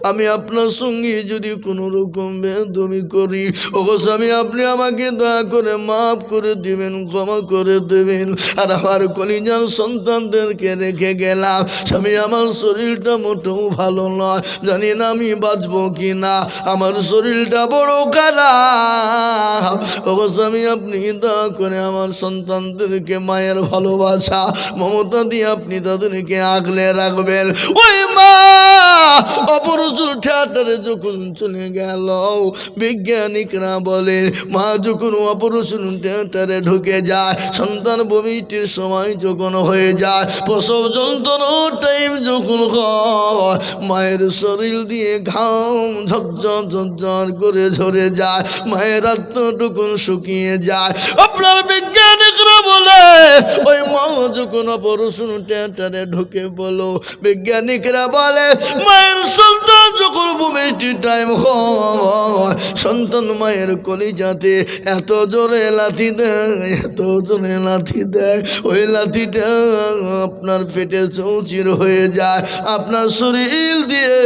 আমি আপনার সঙ্গে যদি কোনো রকম বেদমি করি, ও স্বামী, আপনি আমাকে দয়া করে মাফ করে দিবেন, ক্ষমা করে দেবেন। আর আমার কলিজার সন্তানদেরকে রেখে গেলাম। স্বামী, আমার শরীরটা মোটেও ভালো নয়, জানি না আমি বাঁচবো কি না, আমার শরীরটা বড় খারাপ। ও স্বামী, আপনি দয়া করে আমার সন্তানদেরকে মায়ের ভালোবাসা মমতা দিয়ে আপনি তাদেরকে আগলে রাখবেন। ওই মা অপরচুর থিয়েটারে যখন চলে গেল, বিজ্ঞানিকরা বলে, মা যখন অপারেশন থিয়েটারে ঢুকে যায়, সন্তান বমিটির সময় যখন হয়ে যায়, প্রসব যন্ত্রণার টাইম যখন হয়, মায়ের শরীর দিয়ে ঘাম ঝরঝর করে ঝরে যায়, মায়ের আত্মটুকুন শুকিয়ে যায়। আপনার বিজ্ঞানিকরা বলে, ওই মা যখন অপারেশন থিয়েটারে ঢুকে বলো, বিজ্ঞানিকরা বলে, মায়ের সন্তান যখন করব মিষ্টি টাইম হয় সন্তান মায়ের কলিজাতে এত জোরে লাথি দেয়, এত জোরে লাথি দেয়, ওই লাথিটা আপনার পেটে চৌচির হয়ে যায়, আপনার শরীর দিয়ে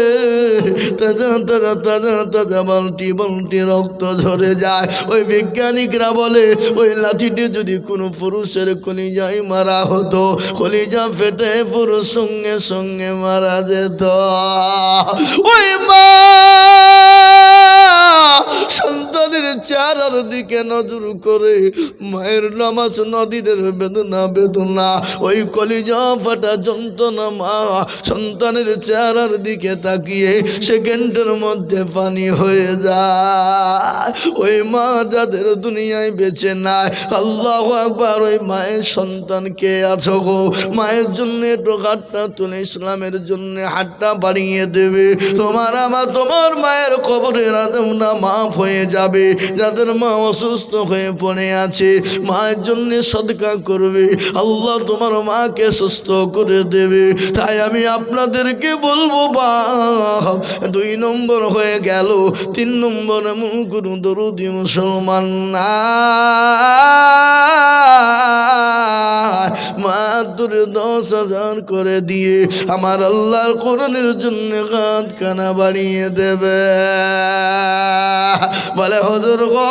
তাজা তাজা তাজা তাজা বালটি বালটি রক্ত ঝরে যায়। ওই বিজ্ঞানিকরা বলে ওই লাঠিটি যদি কোনো পুরুষের কলিজায় মারা হতো, কলিজা ফেটে পুরুষ সঙ্গে সঙ্গে মারা যেত। ওই মা সন্তানের চেহারার দিকে নজর করে মায়ের নামাজ নদীদের বেদনা বেদনা, ওই কলিজা ফাটা যন্ত্রণা মা সন্তানের চেহারার দিকে তাকিয়ে সেকেন্ডের মধ্যে পানি হয়ে যায়। ওই মা যাদের দুনিয়ায় বেঁচে নাই, আল্লাহু আকবার, ওই মায়ের সন্তান কে আছো গো? মায়ের জন্য একটু হাতটা তুলে ইসলামের জন্য হাতটা বাড়িয়ে দেবে, তোমার আমার তোমার মায়ের কবরের আদমটা মাফ হয়ে যাবে। যাদের মা অসুস্থ হয়ে পড়ে আছে মায়ের জন্য সদকা করবে, আল্লাহ তোমার মাকে সুস্থ করে দেবে। তাই আমি আপনাদেরকে বলবো বাপ, 2 নম্বর হয়ে গেল। 3 নম্বর এমন কোনো দরদি মুসলমান না মাত্র 10,000 করে দিয়ে আমার আল্লাহর কোরআনের জন্য হাত কানা বাড়িয়ে দেবে। বলে হুজুর গো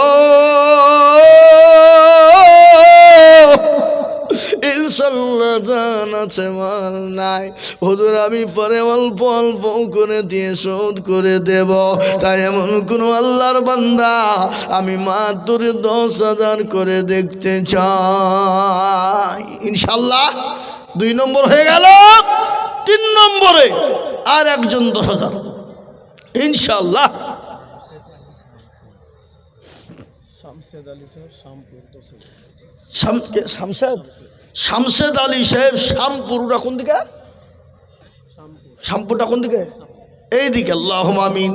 ইনশাল্লাহ জান আছে মাল নাই, হুজুর আমি পরে অল্প অল্প করে দিয়ে শোধ করে দেব। তাই এমন কোন আল্লাহর বান্দা আমি মাত্র 10,000 করে দেখতে চাই ইনশাল্লাহ। 2 নম্বর হয়ে গেল। 3 নম্বরে আর একজন 10,000 ইনশাল্লাহ। শামশেদ আলী সাহেব শ্যামপুরটা কোন দিকে? শ্যামপুরটা কোন দিকে? এই দিকে। আল্লাহুম্মা আমিন।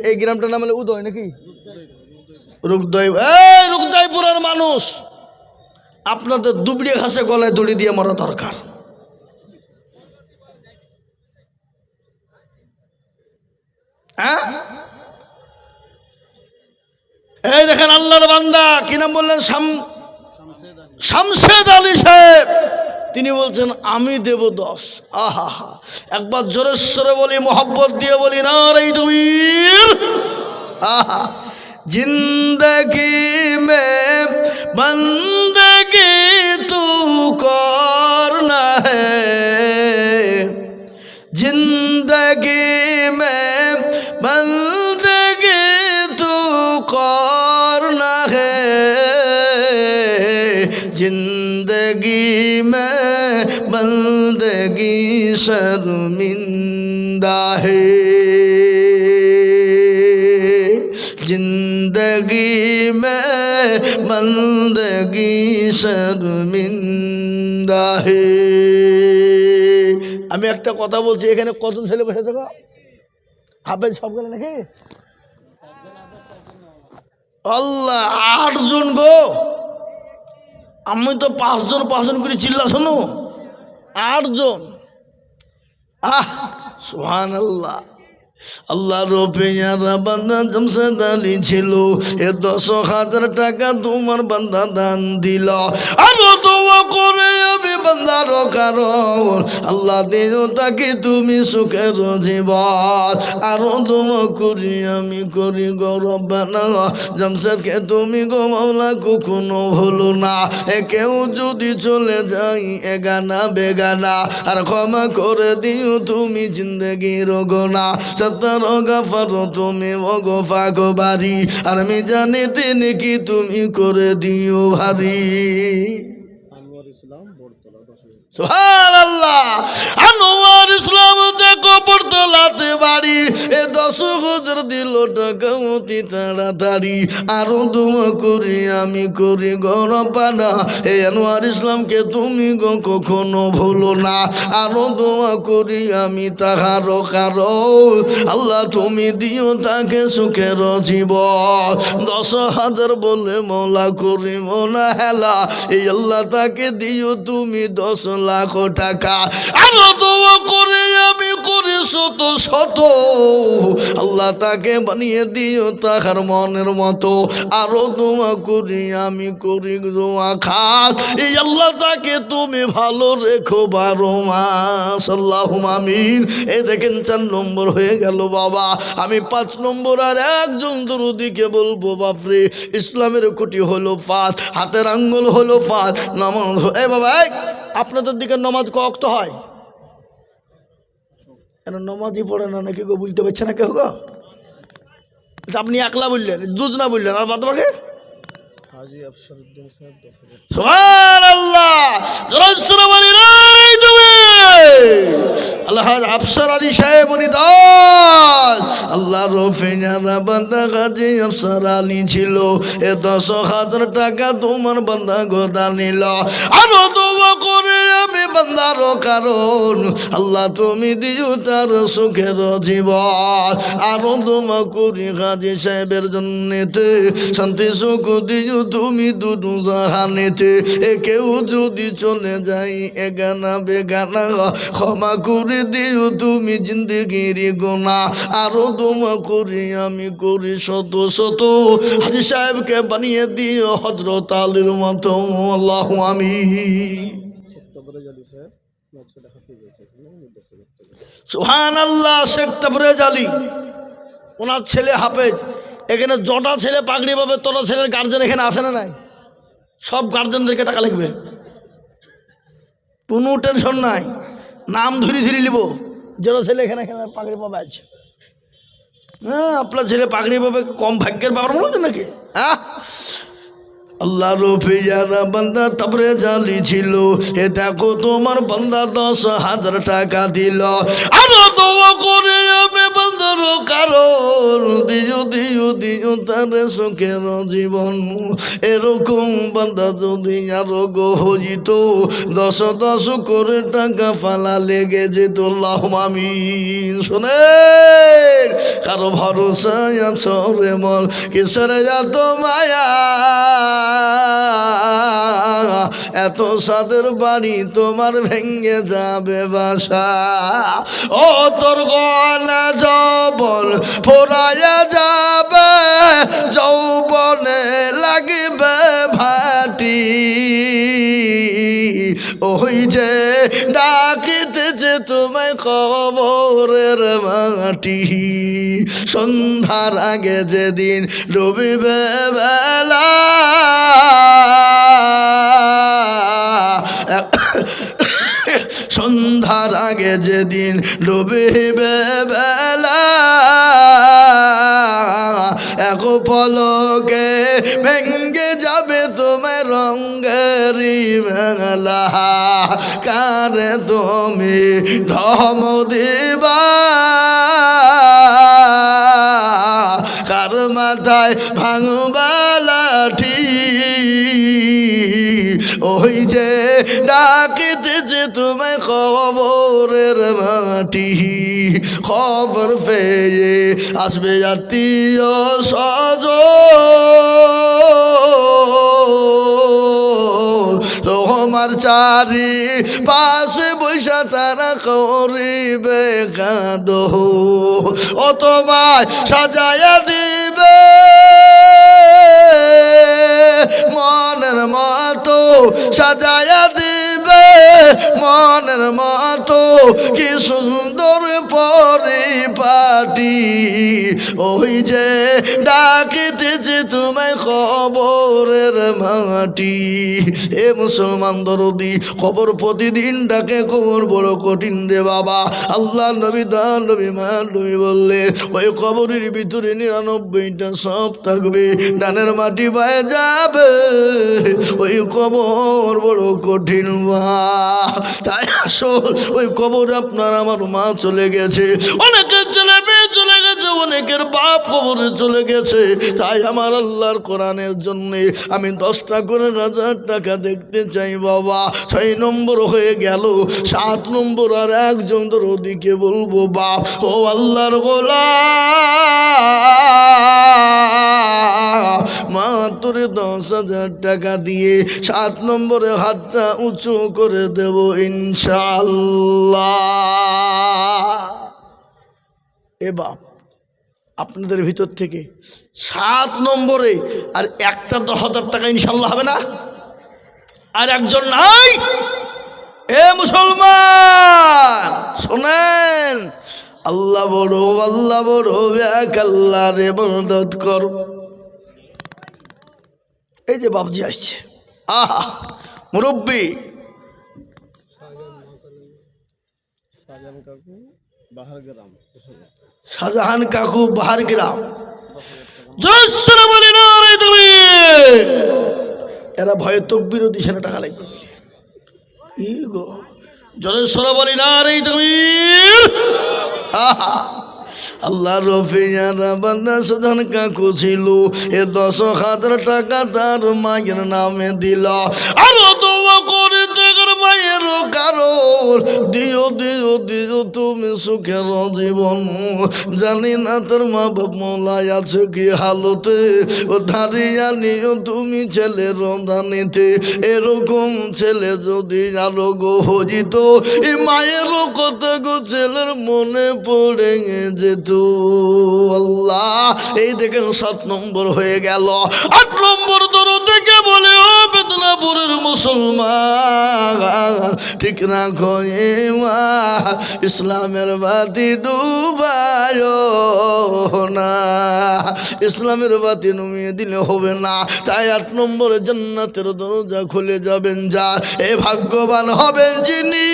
এই গ্রামটার নাম হলো উদয় নাকি? রুকদয়। এই রুকদয়পুরের মানুষ, আপনাদের দুবড়ি ঘাসে গলায় দড়ি দিয়ে মারা দরকার। হ্যাঁ, এই দেখেন আল্লাহর বান্দা কি নাম বললেন? শামশেদ আলী সাহেব। তিনি বলছেন আমি দেব 10। আহা হা, একবার জোরে সরে বলি, মোহাব্বত দিয়ে বলি নারে তাকবীর। আহা, जिंदगी में बंदगी तू करना है, जिंदगी में बंदगी तू करना है, जिंदगी में बंदगी शर्मिंदा है, जिंदगी में बंदगी शर्मिंदा है। আমি একটা কথা বলছি, এখানে কত ছেলে বসে থাকো? হাফেজ সব গেলে নাকি? আল্লাহ, 8 জন গো। আমি তো 5 জন করে চিল্লা শোনো। 8 জন। সুবহানাল্লাহ। আল্লাহ রবিয়ারা বান্দা জামশেদ আলী ছিল, 10,000 টাকা তোমার বান্দা দান দিল। আরো দোয়া করে আমি বান্দার কারণ আল্লাহ দিও তাকে তুমি সুখের জীবন। আরো দোয়া করি আমি করি গো রব্বানা, জামশেদকে তুমি গো মাওলা কখনো ভুলো না। কেউ যদি চলে যাই এগানা বেগানা, আর ক্ষমা করে দিও তুমি জিন্দগির গোনা। গাফারো তুমি ওগফা গো বাড়ি, আর আমি জানি তিনি কি তুমি করে দিও ভারী। সুবহানাল্লাহ। আনোয়ার ইসলাম দেখো বরতলাতে বাড়ি, 10,000 দিল টাকা অতি তাড়াতাড়ি। আরো দোয়া করি আমি করি গো রব্বানা, এই আনোয়ার ইসলামকে তুমি গো কখনো ভুলো না। আরো দোয়া করি আমি তাহার কারো আল্লাহ তুমি দিও তাকে সুখের জীবন। 10,000 বলে মৌলা করি মোলা হেলা, এই আল্লাহ তাকে দিও তুমি 10 লাখ টাকা। আরো দোয়া করে আমি করি শত শত, আল্লাহ তাকে বানিয়ে দিও তাহার মনের মতো। আরো দোয়া করি, আমি করি দোয়া খাস, এই আল্লাহ তাকে তুমি ভালো রেখো 12 মাস। আল্লাহুম্মা আমিন। এই দেখেন 4 নম্বর হয়ে গেল বাবা। আমি 5 নম্বর আর একজন দরুদিকে বলবো। বাপরে, ইসলামের খুঁটি হলো 5, হাতের আঙ্গুল হলো 5, নামাজ। এই বাবা, আপনাদের দিকে নামাজ ক ওয়াক্ত হয়? কেন নামাজই পড়ে না নাকি গো? বলতে পারছে না কেউ গো? আপনি একলা বললেন, দুজনা বললেন, আর বাদ বাকি সুবহানাল্লাহ। আলহাজ আফসার আলী সাহেব উনি দাস, আল্লাহ রফিনারা বান্দা গাজী আফসার আলী ছিল। এ 10,000 টাকা তোমার বান্দা গোদা নিল। আরো দোয়া করে আমি বান্দার কারণ, আল্লাহ তুমি দিও তার সুখের জীবন। আরো দোয়া করি গাজী সাহেবের জন্যতে, শান্তি সুখ দিও তুমি দুটো জাহানেতে। এ কেউ যদি চলে যাই এগানা বেগানা, ক্ষমা করে দিও তুমি জিন্দেগির গুনাহ। আরো দোয়া করি আমি করি শত শত, হাজী সাহেবকে বানিয়ে দিও হযরত আলীর মতো। আল্লাহু আমিন। সুবহানাল্লাহ। শেখ তাবরেজ আলী, ওনার ছেলে হাফেজ। এখানে যটা ছেলে পাগড়ি পাবে তটা ছেলের গার্জেন এখানে আসে না নাই? সব গার্জেনদেরকে টাকা লিখবে, কোনো টেনশন নাই। নাম ধরে ধরে নিব, যেটা ছেলে এখানে এখানে পাগড়ি পাবে আছে। হ্যাঁ, আপনার ছেলে পাগড়ি পাবে, কম ভাগ্যের ব্যাপার মনে হচ্ছে নাকি? হ্যাঁ, আল্লাহ রফি যারা বান্দা তাবরেজ আলী ছিল, এ দেখো তোমার বান্দা 10,000 টাকা দিল। আরো দোয়া করে আমি বান্দার কারণ, দিও দিও দিও তার সুখের জীবন। এরকম বান্দা যদি আরো গো হইত, 10 করে টাকা ফালা লেগে যেত। আল্লাহুম্মা আমিন। শোনেন, কারো ভরসায় আছো রে মন, কিসের এত মায়া, এত সাদের বাড়ি তোমার ভেঙে যাবে বাসা। ও তোর গলা যৌবন ফোরায়া যাবে, যৌবনে লাগবে ভাটি। ওই যে ডাকিতেছে তোমায় কবরের মাটি, সন্ধ্যার আগে যেদিন ডুবিবে বেলা, সন্ধ্যার আগে যেদিন ডুবিবে বেলা, এক পলকে ভেঙ্গে যাবে তোমার রঙ্গেরি মেলা। কারে তুমি ধম দিবা, কার মাথায় ভাঙবা লাঠি। ওই যে ডাকিতেছে তোমায় কবরের মাটি, খবর পেয়ে আসবে আত্মীয় স্বজন, তোমার চারি পাশে বৈশা তারা করিবে কাঁদ। ও তোমায় সাজায়া দিবে মনের মতো, সাজায়া দিবে মনের মতো, কি সুন্দর পরিপাটি। ওই যে ডাকিতেছে তোমায় কবরের মাটি। এ মুসলমান দরদি, কবর প্রতিদিন ডাকে, কবর বড় কঠিন রে বাবা। আল্লাহ নবী দান নবী মান নবী বললে, ওই কবরের ভিতরে 99টা সব থাকবে, ডানের মাটি পায়ে যাবে। ওই কবর বড় কঠিন মা। তাই আসল ওই কবর আপনার আমার মা চলে গেছে, অনেকের ছেলে মেয়ে চলে গেছে, অনেকের বাপ কবরে চলে গেছে। তাই আমার আল্লাহর কোরআনের জন্য আমি 10টা করে 1000 টাকা দেখতে চাই বাবা। 6 নম্বর হয়ে গেল। 7 নম্বর আর একজন দরদিকে বলবো, বাপ ও আল্লাহর গোলাম, মাত্র 10,000 টাকা দিয়ে 7 নম্বরে হাতটা উঁচু করে দেব ইনশাআল্লাহ। এ বাপ, আপনাদের ভিতর থেকে 7 নম্বরে আর একটা 10,000 টাকা ইনশাল্লাহ হবে না? আর একজন নাই? এ মুসলমান শোনেন, আল্লাহ বড়, আল্লাহ বড়, এক আল্লাহর ইবাদত কর। এই যে বাপজি আসছে, আহা মুরব্বী শাহজাহান কাকু বাহার গ্রাম, এরা ভয়ে তকবিরও দিছে না, টাকা লাগবে কি গো, জলেশ্বর বলি না রে তকবীর। আল্লাহ রফিয়ারা বান্দা শাহজাহান কাকু ছিল, এ 10,000 টাকা তার মায়ের নামে দিল। আরো দোয়া করে দেখার মায়ের কারণ দিও দিও দিও তুমি সুখের জীবন। জানি না তোর মা বাপ মৌলায় আছে কি হালতে, ও ধারিয়া নিও তুমি ছেলের রমজানিতে। এরকম ছেলে যদি আরো গো হজিত, এই মায়েরও কথা গো ছেলের মনে পড়ে যেত। আল্লাহ, এই দেখেন 7 নম্বর হয়ে গেল। 8 নম্বর দরদ থেকে বলে, ও বেদনাপুরের মুসলমান ঠিক রাখো মা, ইসলামের বাতি ডুবায় না, ইসলামের বাতি নুমিয়ে দিলে হবে না। তাই 8 নম্বরে জান্নাতের দরজা খুলে যাবেন যা, এ ভাগ্যবান হবেন যিনি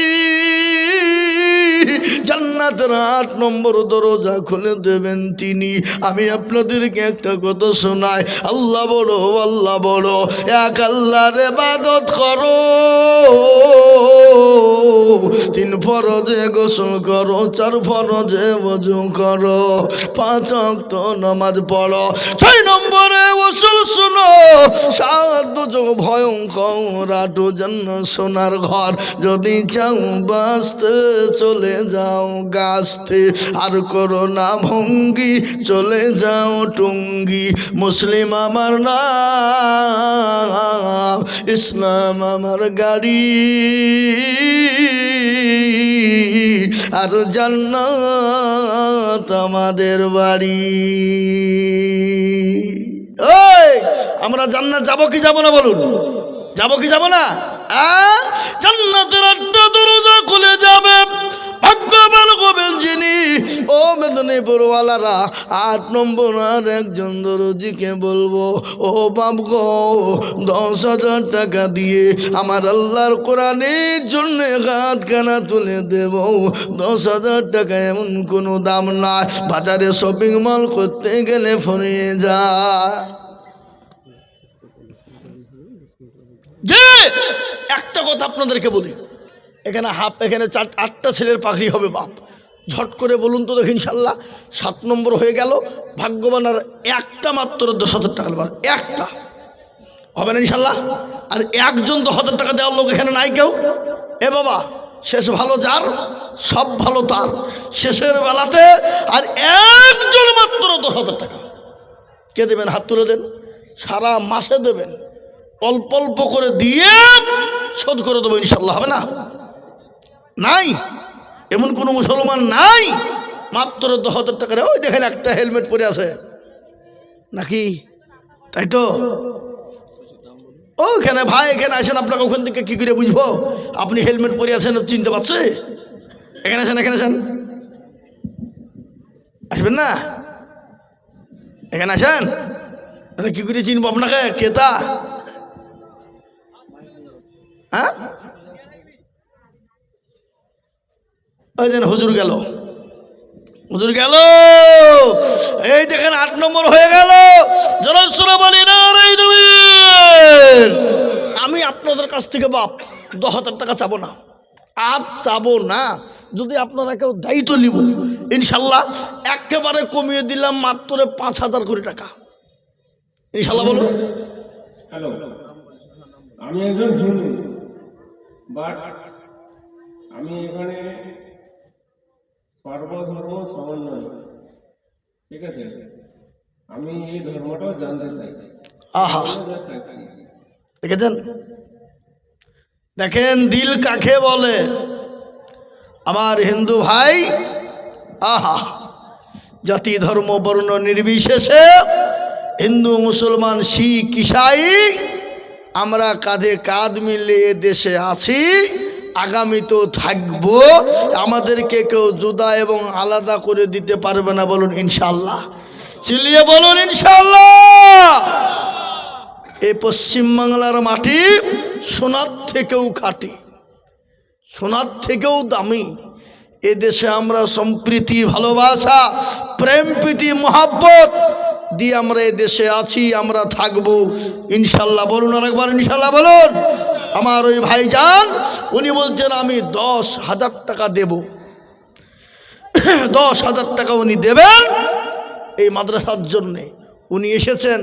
জান্নাতের 8 নম্বর দরজা খুলে দেবেন তিনি। আমি আপনাদেরকে একটা কথা শোনাই, আল্লাহ বড়, আল্লাহ বড়, এক আল্লাহর ইবাদত করো। 3 ফরজে গোসল করো, 4 ফরজে ওযু করো, 5 ওয়াক্ত নামাজ পড়ো। 6 নম্বরে ওসুল শুনো, 7 যোগ ভয়ঙ্কর 8 জান্নাত সোনার ঘর। যদি চাও বাঁচতে চলে যাও গাছতে, আর করো না ভঙ্গি চলে যাও টুঙ্গি। মুসলিম আমার নাম, ইসলাম আমার গাড়ি, আর জান্নাত আমাদের বাড়ি। ওই আমরা জান্নাত যাব কি যাব না বলুন, যাব কি যাব না? জান্নাতের 8টা দরজা খুলে যাবে, ভাগ্যবান হবেন যিনি। ও মেদিনীপুরওয়ালারা, 8 নম্বর আর একজন দরজিকে বলবো, ও বাপ গো, 10,000 টাকা দিয়ে আমার আল্লাহর কোরআনের জন্য হাতখানা তুলে দেব। 10,000 টাকা এমন কোনো দাম না, বাজারে শপিং মল করতে গেলে ফুরিয়ে যায়। যে একটা কথা আপনাদেরকে বলি, এখানে 8টা ছেলের পাগড়ি হবে বাপ, ঝট করে বলুন তো দেখি ইনশাল্লাহ। 7 নম্বর হয়ে গেল, ভাগ্যবান আর একটা মাত্র 10,000 টাকা নেবার, একটা হবে না ইনশাল্লাহ। আর একজন 10,000 টাকা দেওয়ার লোক এখানে নাই কেউ। এ বাবা, শেষ ভালো যার, সব ভালো তার, শেষের বেলাতে আর একজন মাত্র 10,000 টাকা কে দেবেন? হাত তুলে দেন। সারা মাসে দেবেন, অল্প অল্প করে দিয়ে শোধ করে দেবো ইনশাল্লাহ। হবে না? নাই এমন কোনো মুসলমান নাই মাত্র 10,000 টাকা। ওই দেখেন একটা হেলমেট পরে আছে নাকি, তাই তো? ওখানে ভাই, এখানে আসেন, আপনাকে ওখান থেকে কি করে বুঝবো আপনি হেলমেট পরে আছেন, চিনতে পারছে? এখানে আসেন, এখানে আসেন, আসবেন না? এখানে আসেন, কি করে চিনবো আপনাকে? কেতা? হ্যাঁ, ওই যেন হুজুর গেল, হুজুর গেল। এই দেখেন 8 নম্বর হয়ে গেল। জনসরা বলি না রে তুমি, আমি আপনাদের কাছ থেকে বাপ 10,000 টাকা চাবো না, আর চাবো না। যদি আপনারা কেউ দায়িত্ব নিব ইনশাল্লাহ একেবারে কমিয়ে দিলাম মাত্র 5,000 কোটি টাকা ইনশাল্লাহ। বলুন। হ্যালো, আমি একজন হিন্দু, বাট আমি এখানে সর্বধর্ম সমন্বয়, ঠিক আছে? আমি এই ধর্মটাও জানতে চাই। আহা, দেখেছেন? দেখেন দিল কাকে বলে আমার হিন্দু ভাই। আহা, জাতি ধর্ম বর্ণ নির্বিশেষে হিন্দু মুসলমান শিখ ইসাই আমরা কাঁধে কাঁধ মিলিয়ে দেশে আছি, আগামীতেও থাকবো। আমাদেরকে কেউ জুদা এবং আলাদা করে দিতে পারবে না, বলুন ইনশাআল্লাহ। চিল্লিয়ে বলুন ইনশাআল্লাহ। এই পশ্চিমবাংলার মাটি সোনার থেকেও খাঁটি, সোনার থেকেও দামি। এদেশে আমরা সম্প্রীতি, ভালোবাসা, প্রেম, প্রীতি, মহাব্বত দিয়ে আমরা এদেশে আছি, আমরা থাকবো ইনশাল্লাহ। বলুন আরেকবার ইনশাল্লাহ বলুন। আমার ওই ভাইজান উনি বলছেন আমি 10,000 টাকা দেব, 10,000 টাকা উনি দেবেন এই মাদ্রাসার জন্যে। উনি এসেছেন,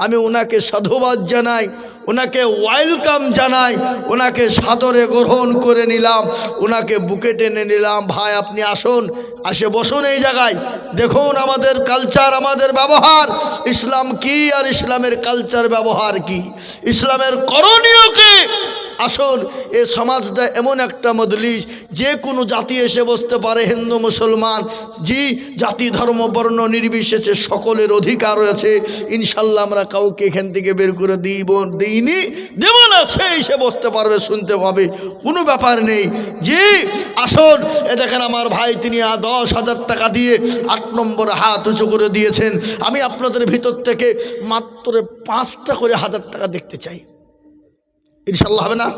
আমি ওনাকে সাধুবাদ জানাই, ওনাকে ওয়েলকাম জানাই, ওনাকে সাদরে গ্রহণ করে নিলাম, ওনাকে বুকে টেনে নিলাম। ভাই আপনি আসুন, আসে বসুন এই জায়গায়, দেখুন আমাদের কালচার, আমাদের ব্যবহার, ইসলাম কি আর ইসলামের কালচার ব্যবহার কি, ইসলামের করণীয় কি। আসুন, এ সমাজটা এমন একটা মজলিস, যে কোনো জাতি এসে বসতে পারে, হিন্দু মুসলমান, জি জাতি ধর্ম বর্ণ নির্বিশেষে সকলের অধিকার রয়েছে। ইনশাল্লাহ আমরা কাউকে এখান থেকে বের করে দিইনি, দেব না, সে এসে বসতে পারবে, শুনতে পাবে, কোনো ব্যাপার নেই। জি আসুন, এ দেখেন আমার ভাই, তিনি 10,000 টাকা দিয়ে 8 নম্বর হাত উঁচু করে দিয়েছেন। আমি আপনাদের ভিতর থেকে মাত্র 5টা করে 1000 টাকা দেখতে চাই, ইনশাল্লাহ হবে না?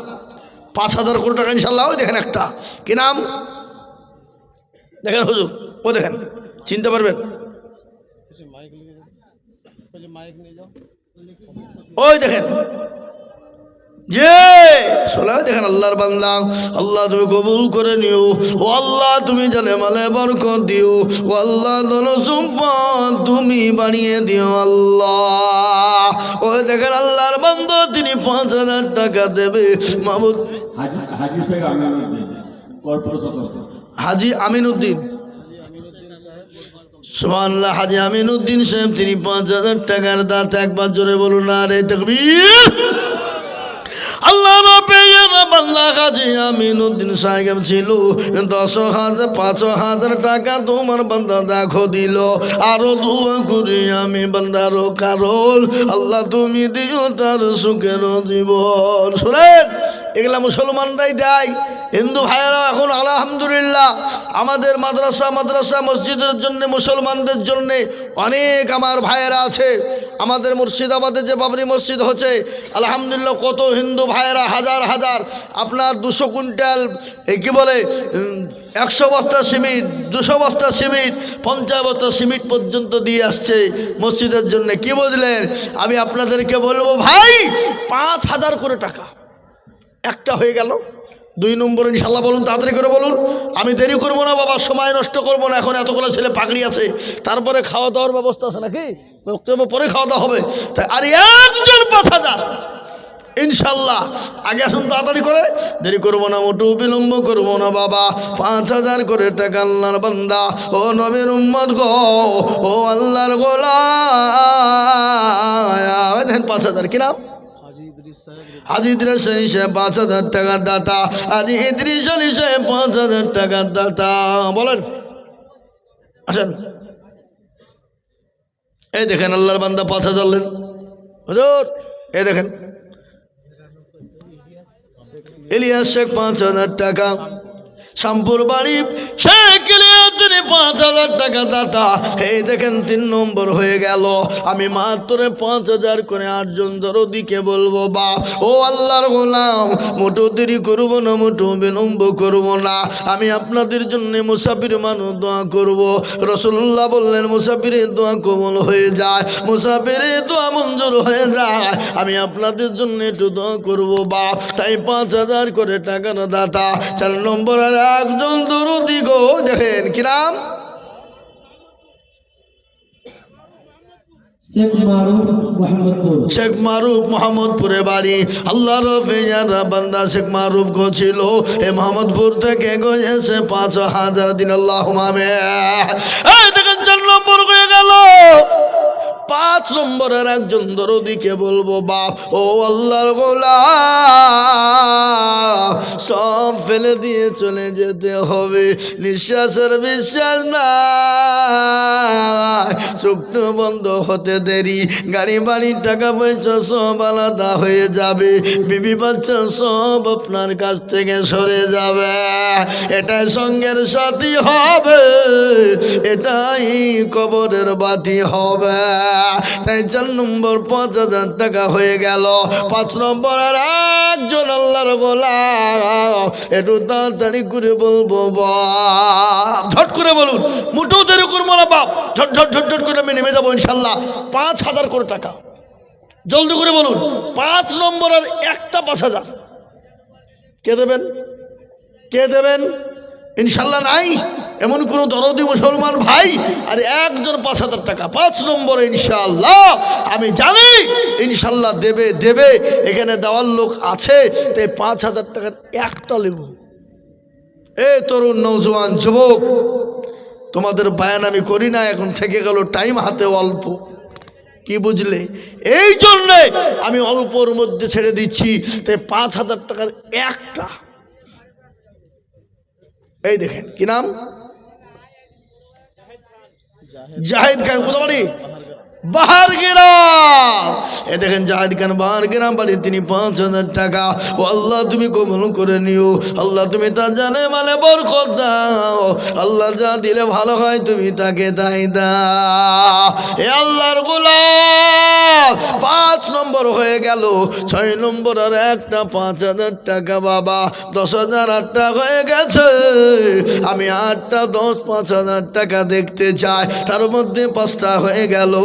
5,000 কোটি টাকা ইনশাল্লাহ। ওই দেখেন একটা, কি নাম দেখেন হুজুর, ও দেখেন, চিনতে পারবেন? ওই দেখেন, যে সোলা দেখেন, আল্লাহর বান্দা, আল্লাহ তুমি কবুল করে নিও, ও আল্লাহ তুমি জানে মালে বরকত দিও, ও আল্লাহ ধন সম্পদ তুমি বাড়িয়ে দিও আল্লাহ। ওই দেখেন আল্লাহর বান্দা, তিনি 5,000 টাকা দেবে। মাহমুদ হাজি আমিনুদ্দিন, সুবহানাল্লাহ, হাজি আমিনুদ্দিন সাহেব, তিনি 5,000 টাকার দাঁত। একবার জোরে বলুন আরে তাকবীর। আল্লাহ বান্দা হাজি আমিনুদ্দিন সাহেব ছিল 10,000, 5,000 টাকা তোমার বান্দা দেখো দিল। আরো দোয়া করি আমি বান্দারও কারণ, আল্লাহ তুমি দিও তার সুখের জীবন। শুনেন, এগুলা মুসলমানরাই দেয়, হিন্দু ভাইয়েরা এখন আলহামদুলিল্লাহ আমাদের মাদ্রাসা মসজিদের জন্য, মুসলমানদের জন্য অনেক আমার ভাইয়েরা আছে। আমাদের মুর্শিদাবাদে যে বাবরি মসজিদ হচ্ছে, আলহামদুলিল্লাহ কত হিন্দু ভাইয়েরা হাজার হাজার আপনার 200 কুইন্টাল কি বলে 100 বস্তা সিমেন্ট, 200 বস্তা সিমেন্ট, 50 বস্তা সিমেন্ট পর্যন্ত দিয়ে আসছে মসজিদের জন্য। কি বুঝলেন? আমি আপনাদেরকে বলবো ভাই, 5,000 করে টাকা একটা হয়ে গেল। 2 নম্বর ইনশাল্লাহ বলুন, তাড়াতাড়ি করে বলুন, আমি দেরি করবো না বাবা, সময় নষ্ট করবো না। এখন এতগুলো ছেলে পাগড়ি আছে, তারপরে খাওয়া দাওয়ার ব্যবস্থা আছে নাকি, বক্তব্য পরে খাওয়া দাওয়া হবে। তাই আর একজন 5,000 ইনশাল্লাহ। আগে আসুন তাড়াতাড়ি করে, দেরি করবো না, মোটু বিলম্ব করবো না বাবা। 5,000 করে টাকা আল্লাহর বান্দা, ও নবীর উম্মত গো, ও আল্লাহর গোলাম, 5,000 কি নাম? হাজি ইদ্রিস আলী সাহেব 5,000 টাকার দাতা। হাজি ইদ্রিস আলী সাহেব 5,000 টাকার দাতা। বলেন, আসেন। এই দেখেন আল্লাহর বান্দা 5,000 লেন হুজুর। এই দেখেন ইলিয়াস শেখ 5,000 টাকা, শামপুর বাড়ি শেখ ইলিয়াস, তিনি 5,000 টাকা দাতা। এই দেখেন 3 নম্বর হয়ে গেল। আমি মাত্র 5,000 করে 8 জন দরদিকে বলবো, বা ও আল্লাহর গোলাম, মোটো দেরি করবো না, মোটো বিলম্ব করবো না। আমি আপনাদের জন্য মুসাফির মানুষ দোয়া করব। রাসূলুল্লাহ বললেন মুসাফিরের দোয়া কবুল হয়ে যায়, মুসাফিরের দোয়া মঞ্জুর হয়ে যায়। আমি আপনাদের জন্য একটু দোয়া করবো বা, তাই 5,000 করে টাকার দাতা। 4 নম্বর আর একজন দরদি গো, দেখেন কি নাম? শেখ মারুফ, মোহাম্মদপুরে বাড়ি। আল্লাহর পেয়ারা বান্দা শেখ মারুফ গো ছিল এ মোহাম্মদপুর থেকে গো এসে 5,000 দিন। আল্লাহুম্মা আমিন। এই দেখেন 4 নম্বর হয়ে গেল। 5 নম্বরের একজন দরদিকে বলবো, বাপ ও আল্লাহর গোলাম, সব ফেলে দিয়ে চলে যেতে হবে, নিঃশ্বাসের বিশ্বাস নাই, চোখটা বন্ধ হতে দেরি, গাড়ি বাড়ির টাকা পয়সা সব আলাদা হয়ে যাবে, বিবি বাচ্চা সব আপনার কাছ থেকে সরে যাবে, এটাই সঙ্গের সাথী হবে, এটাই কবরের বাতি হবে। তাই 4 নম্বর 5,000 টাকা হয়ে গেল। 5 নম্বরের একজন আল্লাহর গোলাম, একটু তাড়াতাড়ি করে বলবো বাপ, ঝট করে বলুন, মোটেও দেরি করবো না বাপ, ঝট ঝট ঝট ঝট করে আমি নেমে যাবো ইনশাল্লাহ। 5,000 করে টাকা, জলদি করে বলুন। 5 নম্বরের একটা 5,000 কে দেবেন? কে দেবেন? ইনশাল্লাহ নাই এমন কোন দরদি মুসলমান ভাই? আর একজন 5,000 টাকা 5 নম্বরে ইনশাল্লাহ, আমি জানি ইনশাল্লাহ দেবে দেবে, এখানে দেওয়ার লোক আছে, তাই 5,000 টাকার একটা নেব। এ তরুণ নওজোয়ান যুবক, তোমাদের বায়ান আমি করি না, এখন থেকে গেল টাইম হাতে অল্প, কি বুঝলে? এই জন্যে আমি অল্পর মধ্যে ছেড়ে দিচ্ছি, তাই 5,000 টাকার একটা। এই দেখেন কি নাম? জাহিদ খান। কোথা বাড়ি? বাহার গ্রাম। এ দেখেন জাহিদ খান বাহার গ্রাম বাড়ি, তিনি 5,000 টাকা। ও আল্লাহ তুমি কবুল করে নিও, আল্লাহ তুমি তা জানে মানে বরকত দাও, আল্লাহ যা দিলে ভালো হয় তুমি তাকে তাই দাও। এ আল্লাহর গোলাম 5 নম্বর হয়ে গেল। 6 নম্বর আর একটা 5,000 টাকা বাবা, 10,000 8টা হয়ে গেছে। আমি 8টা 10 5,000 টাকা দেখতে চাই, তার মধ্যে 5টা হয়ে গেল।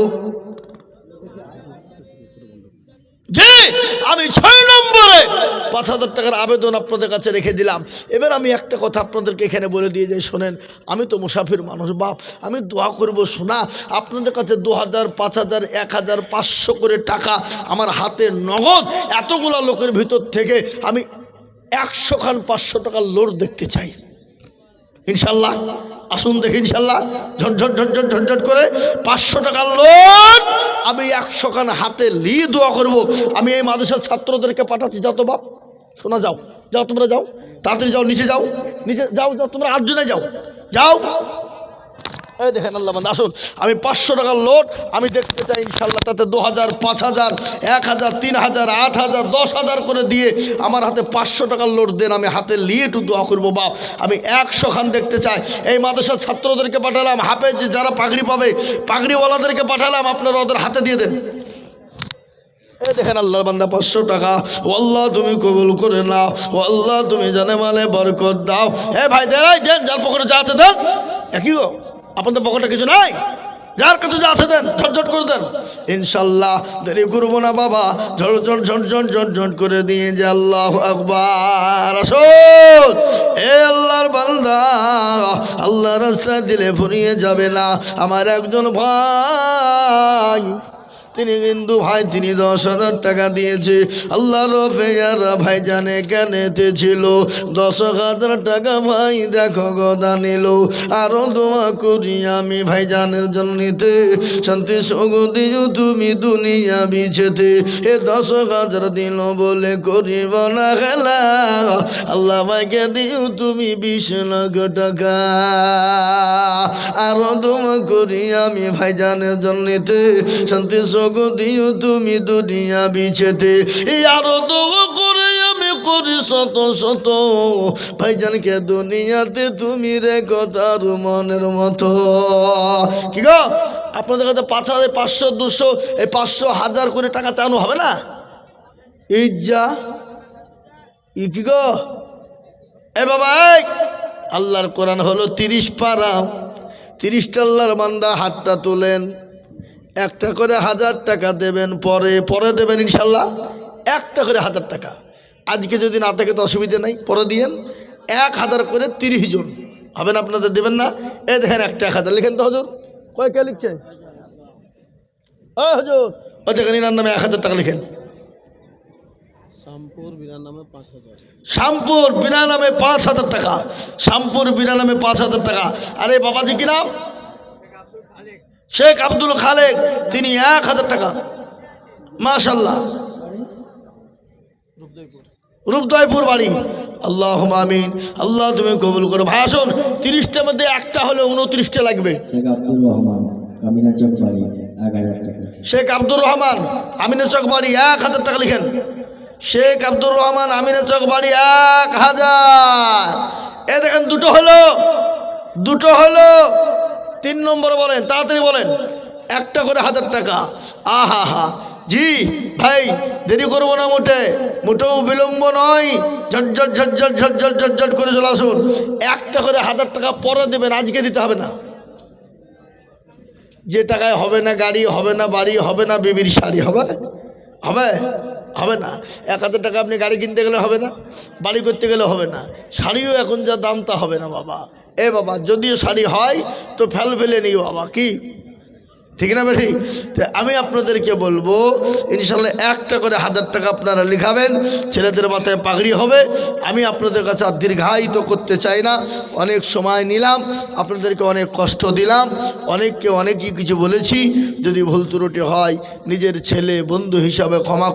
জি, আমি 6 নম্বরে 5,000 টাকার আবেদন আপনাদের কাছে রেখে দিলাম। এবার আমি একটা কথা আপনাদেরকে এখানে বলে দিয়ে যাই, শোনেন, আমি তো মুসাফির মানুষ বাপ, আমি দোয়া করব শোনা, আপনাদের কাছে 2,000 5,000 1,000 500 করে টাকা আমার হাতে নগদ, এতগুলা লোকের ভিতর থেকে আমি 100 খান 500 টাকার লোড দেখতে চাই ইনশাল্লাহ। আসুন দেখি ইনশাল্লাহ, ঝটঝট ঝটঝট ঝটঝট করে 500 টাকার লোড আমি 100 খান হাতে নিয়ে দোয়া করব। আমি এই মাদ্রাসার ছাত্রদেরকে পাঠাচ্ছি, যাও তো বাপ, শোনা, যাও যাও, তোমরা যাও, তাড়াতাড়ি যাও, নিচে যাও, নিচে যাও যাও, তোমরা 8 জনে যাও, যাও। এই দেখেন আল্লাহ বান্দা, আসুন, আমি 500 টাকার লোড আমি দেখতে চাই ইনশাল্লাহ। তাতে 2,000 5,000 1,000 3,000 8,000 10,000 করে দিয়ে আমার হাতে 500 টাকার লোড দেন, আমি হাতে নিয়ে একটু দোয়া করবো বাপ। আমি 100 খান দেখতে চাই। এই মাদ্রাসার ছাত্রদেরকে পাঠালাম, হাফেজ যারা পাগড়ি পাবে পাগড়িওয়ালাদেরকে পাঠালাম, আপনারা ওদের হাতে দিয়ে দেন। এই দেখেন আল্লাহর বান্দা 500 টাকা। ও আল্লাহ তুমি কবুল করে নাও, ও আল্লাহ তুমি জানে মালে বরকত দাও। এ ভাই দেন, যার পকেটে যা আছে দেন। একই গো, আপনাদের পকেটে কিছু নাই, যার কাছে যা আছে দেন, ঝটঝট করে দেন ইনশাল্লাহ। দেরি করবো না বাবা, ঝটঝট ঝটঝট ঝটঝট করে দিয়ে যে আল্লাহু আকবার। আসুন, এ আল্লাহর বান্দা, আল্লাহ রাস্তায় দিলে ফুরিয়ে যাবে না। আমার একজন ভাই, তিনি কিন্তু ভাই, তিনি 10,000 টাকা দিয়েছে। আল্লাহ রফেয়ারা ভাই জানে কেনেতে ছিল 10,000 টাকা, ভাই দেখো গদা নিল। আরো দোয়া করি আমি ভাই জানের জন্যতে, শান্তি সগতি তুমি দুনিয়া বিছেতে। এ 10,000 দিল বলে করিব না খেলা, আল্লাহ ভাইকে দিও তুমি 20 লাখ টাকা। আরো দোয়া করি আমি ভাই জানের জন্যতে, শান্তি দিও তুমি দুনিয়া বিছেতে। আরো দোয়া করে আমি করি শত শত, ভাইজানকে দুনিয়াতে তুমি রেখো তার মনের মতো। কি গো, আপনাদের কাছে 5,000 500 200 এই 500 1000 করে টাকা চানো হবে না? ইজ্জা কি গো, এ বাবা, আল্লাহর কোরআন হলো 30 পারা, 30টা আল্লাহর বান্দা হাতটা তোলেন, একটা করে 1000 টাকা দেবেন, পরে দেবেন ইনশাল্লাহ। একটা করে 1000 টাকা, আজকে যদি না থাকে তো অসুবিধা নাই, পরে দিয়েন। 1000 করে 30 জন হবেন, আপনাদের দেবেন না? এই দেখেন একটা 1000 লিখেন তো হুজুর, কয় কে লিখছে? ও হুজুর, ওখানে নামে 1000 টাকা লিখেন। শামপুর বিনা নামে 5,000, শামপুর বিনা নামে 5,000 টাকা, শামপুর বিনা নামে 5,000 টাকা। আরে বাবাজি কি নাম? শেখ আব্দুল খালেক, তিনি 1000 টাকা। মাশাল্লাহ, রূপদয়পুর বাড়ি। আল্লাহ আমিন, আল্লাহ তুমি কবুল করো। ভাই আসুন, 30টার মধ্যে একটা হলে 29টা লাগবে। শেখ আব্দুর রহমান আমিনা চক বাড়ি 1000 টাকা। শেখ আব্দুর রহমান আমিনা চক বাড়ি 1000 টাকা লিখেন। শেখ আব্দুর রহমান আমিনা চক বাড়ি 1000। এ দেখেন, দুটো হলো, দুটো হলো। 3 নম্বর বলেন, তাড়াতাড়ি বলেন। একটা করে 1000 টাকা। আহা হা, জি ভাই, দেরি করবো না, মোটেও বিলম্ব নয়। ঝটঝট ঝটঝট ঝটঝট ঝটঝট করে চলে আসুন। একটা করে 1000 টাকা পরে দেবেন, আজকে দিতে হবে না। যে টাকায় হবে না গাড়ি, হবে না বাড়ি, হবে না বিবির শাড়ি, হবে হবে হবে না। 1000 টাকা আপনি গাড়ি কিনতে গেলে হবে না, বাড়ি করতে গেলে হবে না, শাড়িও এখন যা দাম তা হবে না বাবা। এ বাবা, যদিও শাড়ি হয় তো ফেলে নিই বাবা, কি ঠিক না বেঠি? তো আমি আপনাদেরকে বলবো, ইনশাল্লাহ একটা করে 1000 টাকা আপনারা লিখাবেন। ছেলেদের মাথায় পাগড়ি হবে। আমি আপনাদের কাছে আর দীর্ঘায়িত করতে চাই না, অনেক সময় নিলাম, আপনাদেরকে অনেক কষ্ট দিলাম, অনেককে অনেকই কিছু বলেছি। যদি ভুল ত্রুটি হয় নিজের ছেলে বন্ধু হিসাবে ক্ষমা